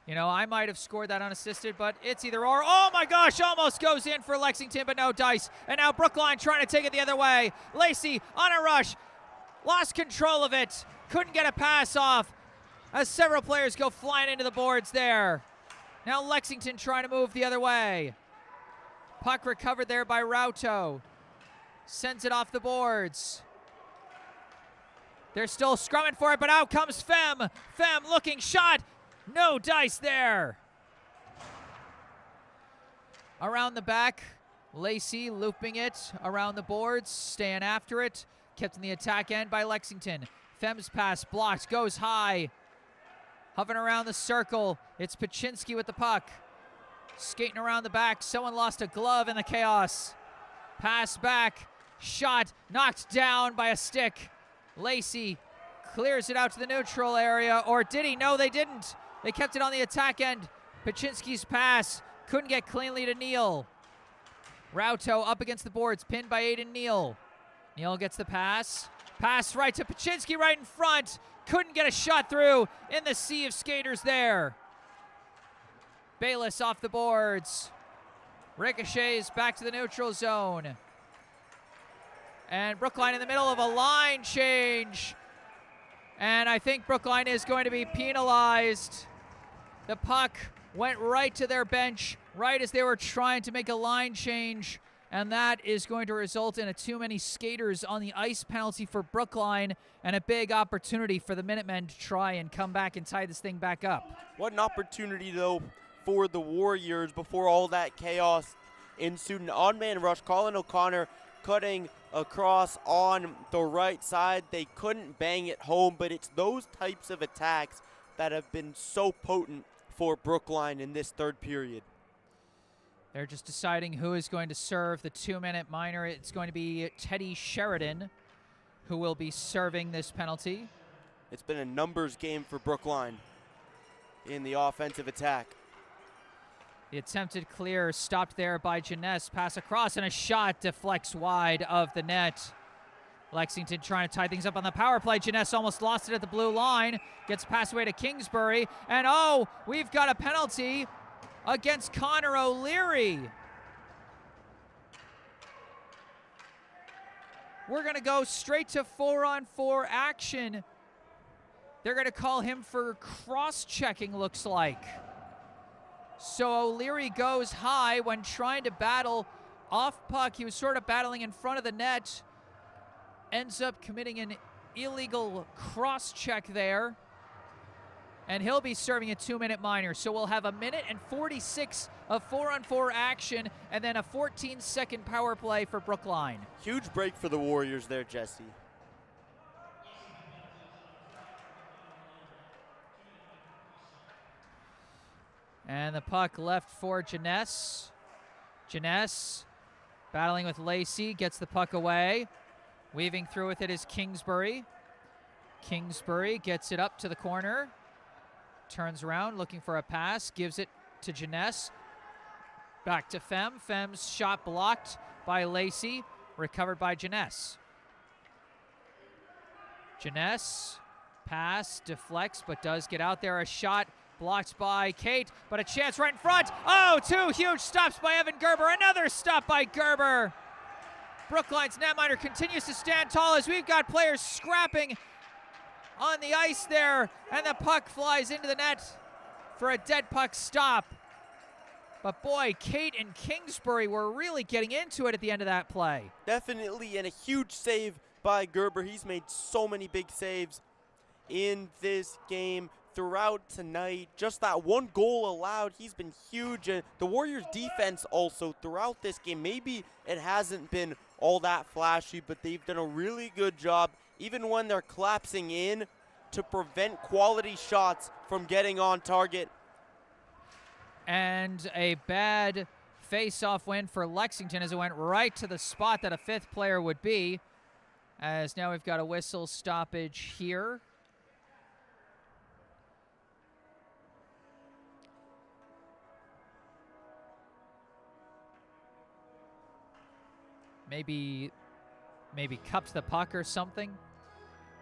You know, I might have scored that unassisted, but it's either or. Oh my gosh, almost goes in for Lexington, but no dice. And now Brookline trying to take it the other way. Lacey on a rush, lost control of it, couldn't get a pass off as several players go flying into the boards there. Now Lexington trying to move the other way. Puck recovered there by Rauto. Sends it off the boards. They're still scrumming for it, but out comes Fem. Fem looking shot. No dice there. Around the back, Lacey looping it around the boards, staying after it. Kept in the attack end by Lexington. Fem's pass blocked, goes high. Hovering around the circle, it's Paczynski with the puck. Skating around the back, someone lost a glove in the chaos. Pass back, shot, knocked down by a stick. Lacey clears it out to the neutral area, or did he? No, they didn't. They kept it on the attack end. Paczynski's pass couldn't get cleanly to Neal. Rauto up against the boards, pinned by Aiden Neal. Neal gets the pass. Pass right to Pachinski right in front. Couldn't get a shot through in the sea of skaters there. Bayless off the boards. Ricochets back to the neutral zone. And Brookline in the middle of a line change. And I think Brookline is going to be penalized. The puck went right to their bench right as they were trying to make a line change. And that is going to result in a too many skaters on the ice penalty for Brookline and a big opportunity for the Minutemen to try and come back and tie this thing back up. What an opportunity, though, for the Warriors before all that chaos ensued. An on-man rush. Colin O'Connor cutting across on the right side. They couldn't bang it home, but it's those types of attacks that have been so potent for Brookline in this third period. They're just deciding who is going to serve the 2-minute minor. It's going to be Teddy Sheridan who will be serving this penalty. It's been a numbers game for Brookline in the offensive attack. The attempted clear stopped there by Jeunesse. Pass across and a shot deflects wide of the net. Lexington trying to tie things up on the power play. Jeunesse almost lost it at the blue line. Gets passed away to Kingsbury. And oh, we've got a penalty against Connor O'Leary. We're going to go straight to 4-on-4 action. They're going to call him for cross-checking, looks like. So O'Leary goes high when trying to battle off puck. He was sort of battling in front of the net. Ends up committing an illegal cross-check there. And he'll be serving a 2-minute minor. So we'll have 1:46 of 4-on-4 action and then a 14-second power play for Brookline. Huge break for the Warriors there, Jesse. And the puck left for Jeunesse. Jeunesse battling with Lacey, gets the puck away. Weaving through with it is Kingsbury. Kingsbury gets it up to the corner. Turns around looking for a pass, gives it to Jeunesse. Back to Fem. Fem's shot blocked by Lacey, recovered by Jeunesse. Jeunesse, pass, deflects, but does get out there. A shot blocked by Kate, but a chance right in front. Oh, two huge stops by Evan Gerber. Another stop by Gerber. Brookline's netminder continues to stand tall as we've got players scrapping on the ice there, and the puck flies into the net for a dead puck stop. But boy, Kate and Kingsbury were really getting into it at the end of that play. Definitely, and a huge save by Gerber. He's made so many big saves in this game throughout tonight. Just that one goal allowed, he's been huge. And the Warriors defense also throughout this game, maybe it hasn't been all that flashy, but they've done a really good job, even when they're collapsing in, to prevent quality shots from getting on target. And a bad face-off win for Lexington as it went right to the spot that a fifth player would be, as now we've got a whistle stoppage here. Maybe cupped the puck or something.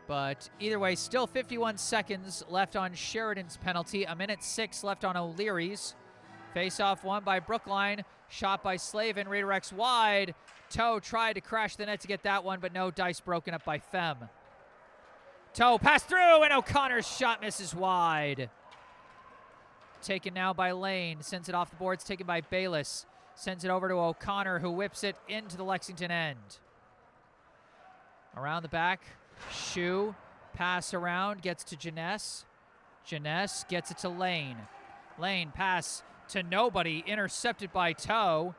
But either way, still 51 seconds left on Sheridan's penalty. 1:06 left on O'Leary's. Face-off won by Brookline. Shot by Slavin. Redirects wide. Toe tried to crash the net to get that one, but no dice broken up by Fem. Toe passed through, and O'Connor's shot misses wide. Taken now by Lane. Sends it off the boards, taken by Bayless. Sends it over to O'Connor, who whips it into the Lexington end. Around the back, Shoe. Pass around, gets to Jeunesse. Jeunesse gets it to Lane. Lane, pass to nobody, intercepted by Toe.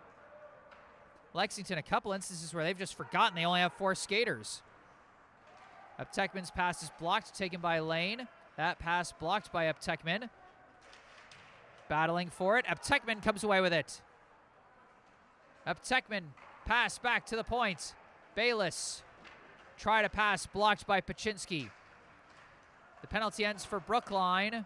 Lexington, a couple instances where they've just forgotten they only have 4 skaters. Uptekman's pass is blocked, taken by Lane. That pass blocked by Uptekman. Battling for it. Uptekman comes away with it. Uptekman, pass back to the point. Bayless, try to pass, blocked by Pachinski. The penalty ends for Brookline,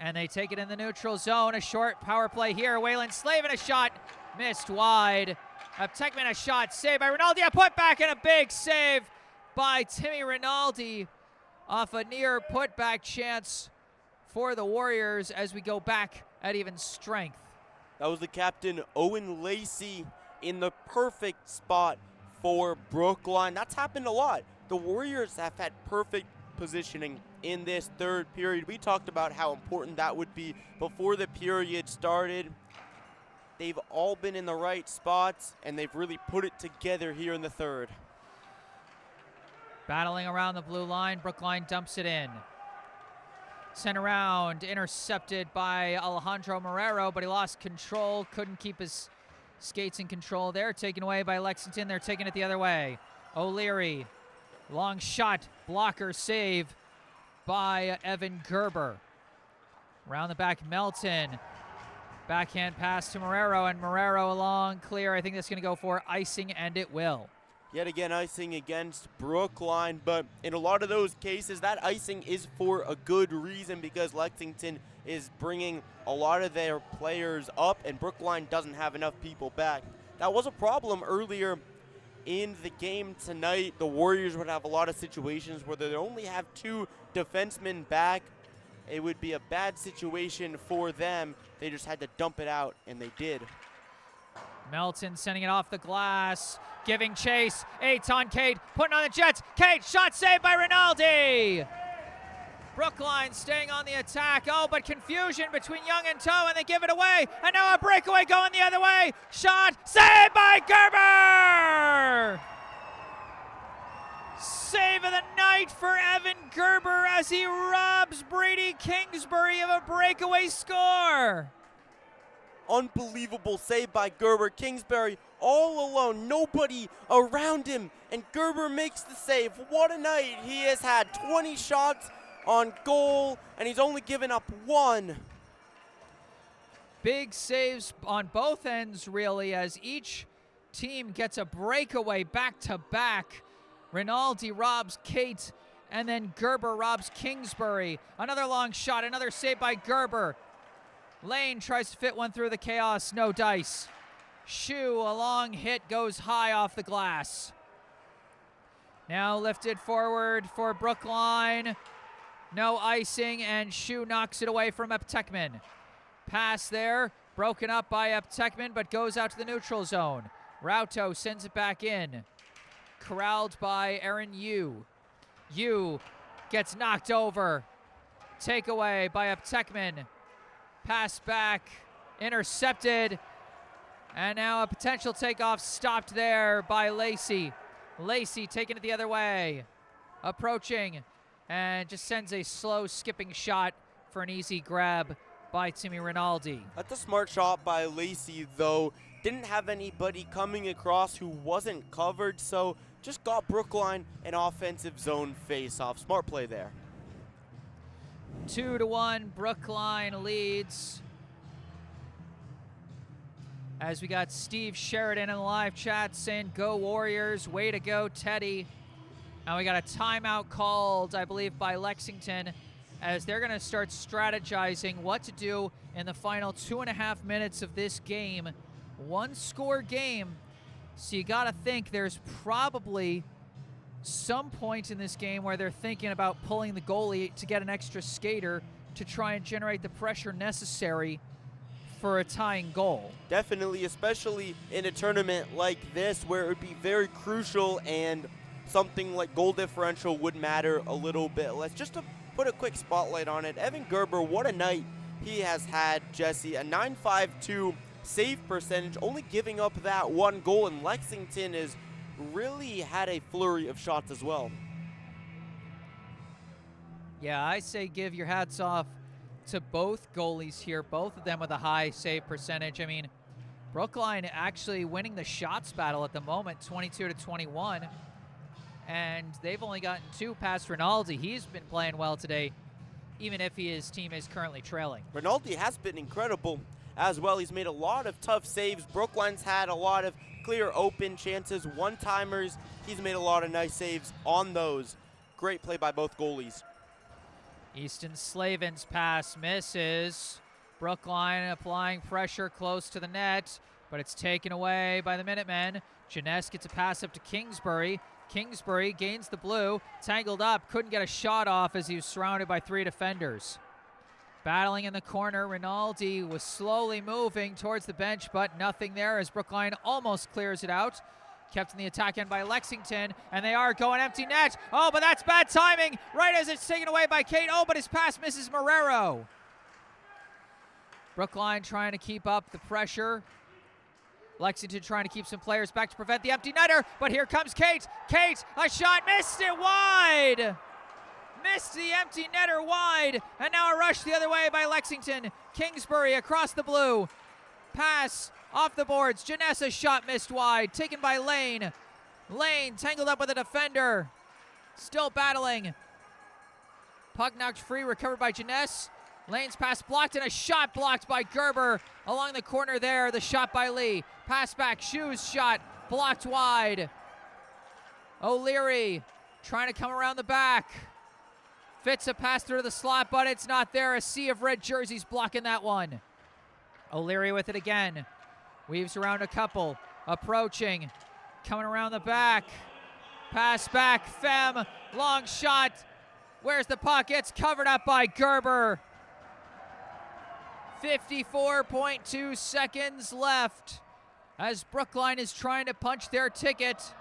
and they take it in the neutral zone. A short power play here. Waylon Slavin, a shot missed wide. Tekman, a shot, saved by Rinaldi, a putback, and a big save by Timmy Rinaldi off a near putback chance for the Warriors as we go back at even strength. That was the captain, Owen Lacey, in the perfect spot for Brookline. That's happened a lot. The Warriors have had perfect positioning in this third period. We talked about how important that would be before the period started. They've all been in the right spots, and they've really put it together here in the third. Battling around the blue line, Brookline dumps it in. Sent around, intercepted by Alejandro Marrero, but he lost control, couldn't keep his skates in control there. Taken away by Lexington, they're taking it the other way. O'Leary, long shot, blocker save by Evan Gerber. Around the back, Melton. Backhand pass to Marrero, and Marrero along clear. I think that's going to go for icing, and it will. Yet again, icing against Brookline, but in a lot of those cases, that icing is for a good reason because Lexington is bringing a lot of their players up, and Brookline doesn't have enough people back. That was a problem earlier in the game tonight. The Warriors would have a lot of situations where they only have 2 defensemen back. It would be a bad situation for them. They just had to dump it out, and they did. Melton sending it off the glass, giving chase. 8 on Cade, putting on the Jets. Cade, shot saved by Rinaldi. Brookline staying on the attack. Oh, but confusion between Young and Toe, and they give it away. And now a breakaway going the other way. Shot saved by Gerber. Save of the night for Evan Gerber as he robs Brady Kingsbury of a breakaway score. Unbelievable save by Gerber. Kingsbury all alone, nobody around him, and Gerber makes the save. What a night. He has had 20 shots on goal, and he's only given up 1. Big saves on both ends, really, as each team gets a breakaway back-to-back. Rinaldi robs Kate, and then Gerber robs Kingsbury. Another long shot, another save by Gerber. Lane tries to fit one through the chaos, no dice. Shu, a long hit, goes high off the glass. Now lifted forward for Brookline. No icing, and Shu knocks it away from Tekman. Pass there, broken up by Tekman, but goes out to the neutral zone. Rauto sends it back in. Corralled by Aaron Yu. Yu gets knocked over. Takeaway by Tekman. Pass back, intercepted, and now a potential takeoff stopped there by Lacey. Lacey taking it the other way, approaching, and just sends a slow skipping shot for an easy grab by Timmy Rinaldi. That's a smart shot by Lacey, though. Didn't have anybody coming across who wasn't covered, so just got Brookline an offensive zone face-off. Smart play there. 2-1, Brookline leads. As we got Steve Sheridan in the live chat saying, "Go Warriors, way to go, Teddy." And we got a timeout called, I believe, by Lexington, as they're going to start strategizing what to do in the final 2.5 minutes of this game. 1-score game, so you got to think there's probably some point in this game where they're thinking about pulling the goalie to get an extra skater to try and generate the pressure necessary for a tying goal. Definitely, especially in a tournament like this where it would be very crucial and something like goal differential would matter a little bit less. Just to put a quick spotlight on it, Evan Gerber, what a night he has had, Jesse. A .952 save percentage, only giving up that 1 goal, and Lexington is really had a flurry of shots as well. Yeah, I say give your hats off to both goalies here, both of them with a high save percentage. I mean, Brookline actually winning the shots battle at the moment, 22-21, and they've only gotten 2 past Rinaldi. He's been playing well today, even if his team is currently trailing. Rinaldi has been incredible as well. He's made a lot of tough saves. Brookline's had a lot of clear open chances, one-timers. He's made a lot of nice saves on those. Great play by both goalies. Easton Slavin's pass misses. Brookline applying pressure close to the net, but it's taken away by the Minutemen. Jeunesse gets a pass up to Kingsbury. Kingsbury gains the blue, tangled up, couldn't get a shot off as he was surrounded by 3 defenders. Battling in the corner, Rinaldi was slowly moving towards the bench, but nothing there as Brookline almost clears it out. Kept in the attack end by Lexington, and they are going empty net. Oh, but that's bad timing, right as it's taken away by Kate. Oh, but his pass misses Marrero. Brookline trying to keep up the pressure. Lexington trying to keep some players back to prevent the empty netter, but here comes Kate. Kate, a shot, missed it wide. Missed the empty netter wide, and now a rush the other way by Lexington. Kingsbury across the blue. Pass off the boards. Janessa shot missed wide, taken by Lane. Lane tangled up with a defender. Still battling. Puck knocked free, recovered by Janess. Lane's pass blocked, and a shot blocked by Gerber along the corner there. The shot by Lee. Pass back, Shoes shot, blocked wide. O'Leary trying to come around the back. Fits a pass through the slot, but it's not there. A sea of red jerseys blocking that one. O'Leary with it again. Weaves around a couple. Approaching. Coming around the back. Pass back. Fem. Long shot. Where's the puck? It's covered up by Gerber. 54.2 seconds left as Brookline is trying to punch their ticket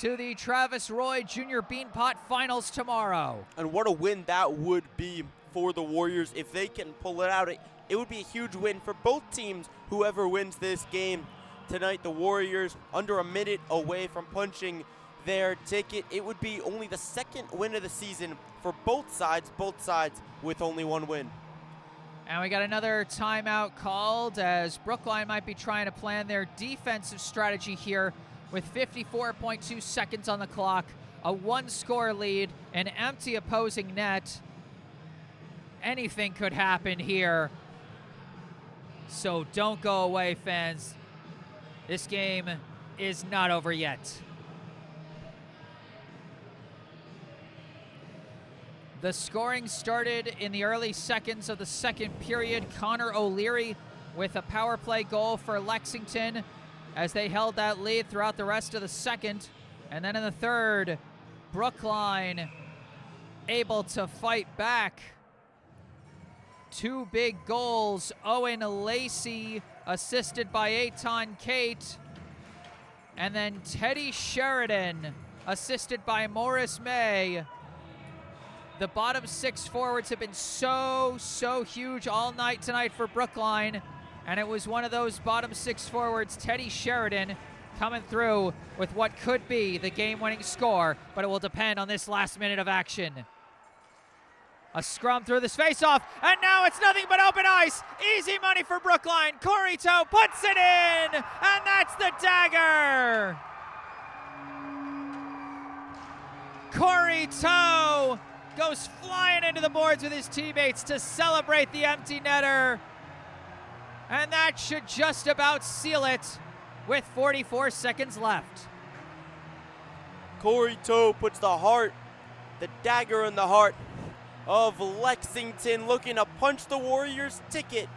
to the Travis Roy Jr. Beanpot Finals tomorrow. And what a win that would be for the Warriors if they can pull it out. It would be a huge win for both teams, whoever wins this game tonight. The Warriors under a minute away from punching their ticket. It would be only the second win of the season for both sides with only one win. And we got another timeout called as Brookline might be trying to plan their defensive strategy here with 54.2 seconds on the clock, a 1-score lead, an empty opposing net. Anything could happen here. So don't go away, fans. This game is not over yet. The scoring started in the early seconds of the second period. Connor O'Leary with a power play goal for Lexington as they held that lead throughout the rest of the second. And then in the third, Brookline able to fight back. 2 big goals. Owen Lacey assisted by Eitan Kate. And then Teddy Sheridan assisted by Morris May. The bottom 6 forwards have been so huge all night tonight for Brookline. And it was one of those bottom 6 forwards, Teddy Sheridan, coming through with what could be the game-winning score, but it will depend on this last minute of action. A scrum through this face-off, and now it's nothing but open ice. Easy money for Brookline. Corey Toe puts it in, and that's the dagger. Corey Toe goes flying into the boards with his teammates to celebrate the empty netter. And that should just about seal it with 44 seconds left. Corey Toe puts the dagger in the heart of Lexington, looking to punch the Warriors' ticket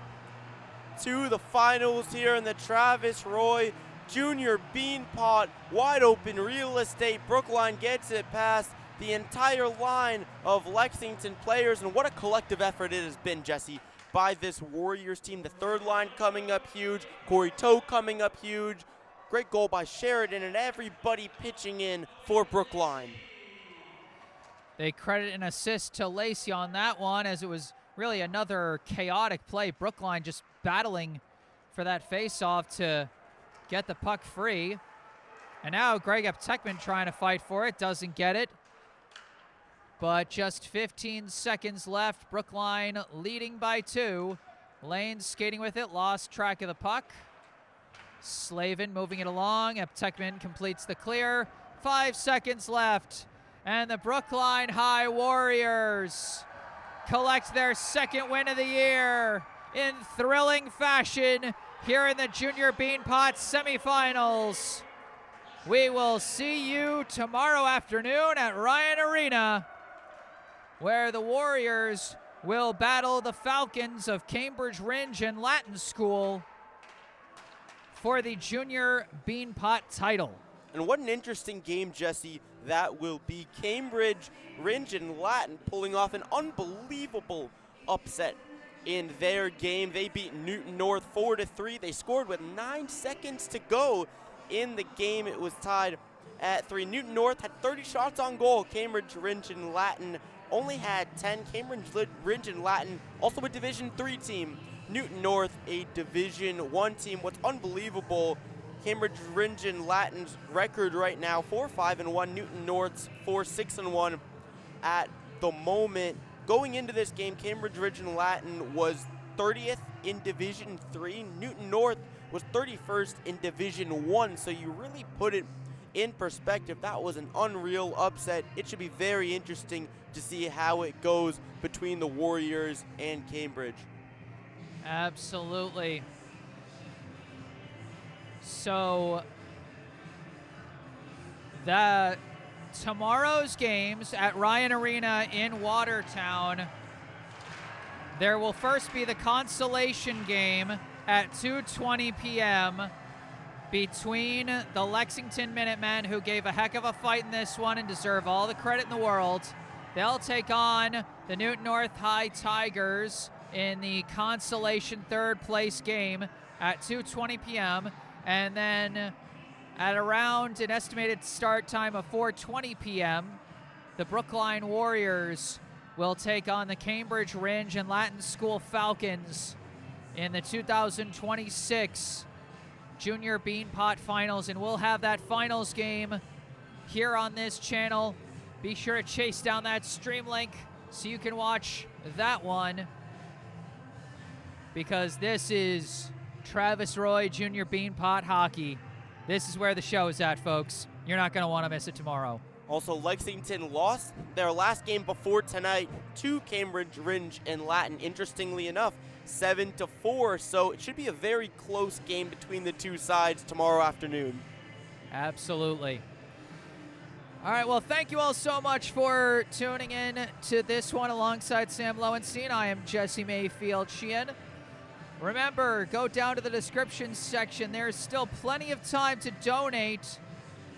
to the finals here in the Travis Roy Jr. Beanpot. Wide open real estate. Brookline gets it past the entire line of Lexington players, and what a collective effort it has been, Jesse, by this Warriors team. The third line coming up huge. Corey Toe coming up huge. Great goal by Sheridan, and everybody pitching in for Brookline. They credit an assist to Lacey on that one, as it was really another chaotic play. Brookline just battling for that face-off to get the puck free. And now Greg Eptekman trying to fight for it, doesn't get it. But just 15 seconds left. Brookline leading by 2. Lane skating with it, lost track of the puck. Slavin moving it along. Eptekman completes the clear. 5 seconds left. And the Brookline High Warriors collect their second win of the year in thrilling fashion here in the Junior Beanpot semifinals. We will see you tomorrow afternoon at Ryan Arena, where the Warriors will battle the Falcons of Cambridge Ringe and Latin School for the junior Beanpot title. And what an interesting game, Jesse, that will be. Cambridge, Ringe, and Latin pulling off an unbelievable upset in their game. They beat Newton North 4-3. They scored with 9 seconds to go in the game. It was tied at 3. Newton North had 30 shots on goal. Cambridge, Ringe, and Latin only had 10. Cambridge, Ringe, and Latin, also a Division III team. Newton North, a Division I team. What's unbelievable, Cambridge, Ringe, and Latin's record right now, 4-5-1. Newton North's 4-6-1 at the moment. Going into this game, Cambridge, Ringe, and Latin was 30th in Division III. Newton North was 31st in Division I. So you really put it in perspective. That was an unreal upset. It should be very interesting to see how it goes between the Warriors and Cambridge. Absolutely. So tomorrow's games at Ryan Arena in Watertown, there will first be the consolation game at 2:20 p.m. between the Lexington Minutemen, who gave a heck of a fight in this one and deserve all the credit in the world. They'll take on the Newton North High Tigers in the consolation third place game at 2:20 p.m. And then at around an estimated start time of 4:20 p.m., the Brookline Warriors will take on the Cambridge Ringe and Latin School Falcons in the 2026 Junior Beanpot Finals. And we'll have that finals game here on this channel. Be sure to chase down that stream link so you can watch that one, because this is Travis Roy Junior Beanpot Hockey. This is where the show is at, folks. You're not going to want to miss it tomorrow. Also, Lexington lost their last game before tonight to Cambridge, Ringe, and Latin. Interestingly enough, 7-4. So it should be a very close game between the two sides tomorrow afternoon. Absolutely. All right, well, thank you all so much for tuning in to this one alongside Sam Lowenstein. I am Jesse Mayfield-Sheehan. Remember, go down to the description section. There's still plenty of time to donate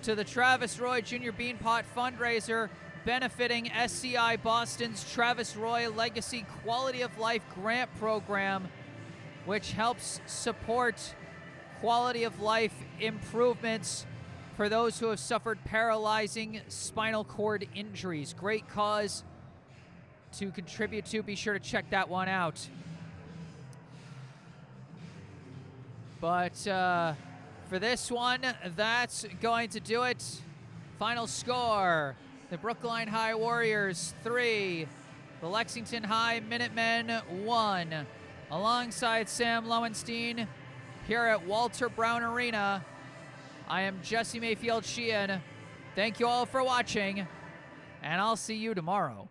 to the Travis Roy Junior Beanpot fundraiser benefiting SCI Boston's Travis Roy Legacy Quality of Life Grant Program, which helps support quality of life improvements for those who have suffered paralyzing spinal cord injuries. Great cause to contribute to. Be sure to check that one out. But for this one, that's going to do it. Final score, the Brookline High Warriors 3, the Lexington High Minutemen 1. Alongside Sam Lowenstein here at Walter Brown Arena, I am Jesse Mayfield-Sheehan. Thank you all for watching, and I'll see you tomorrow.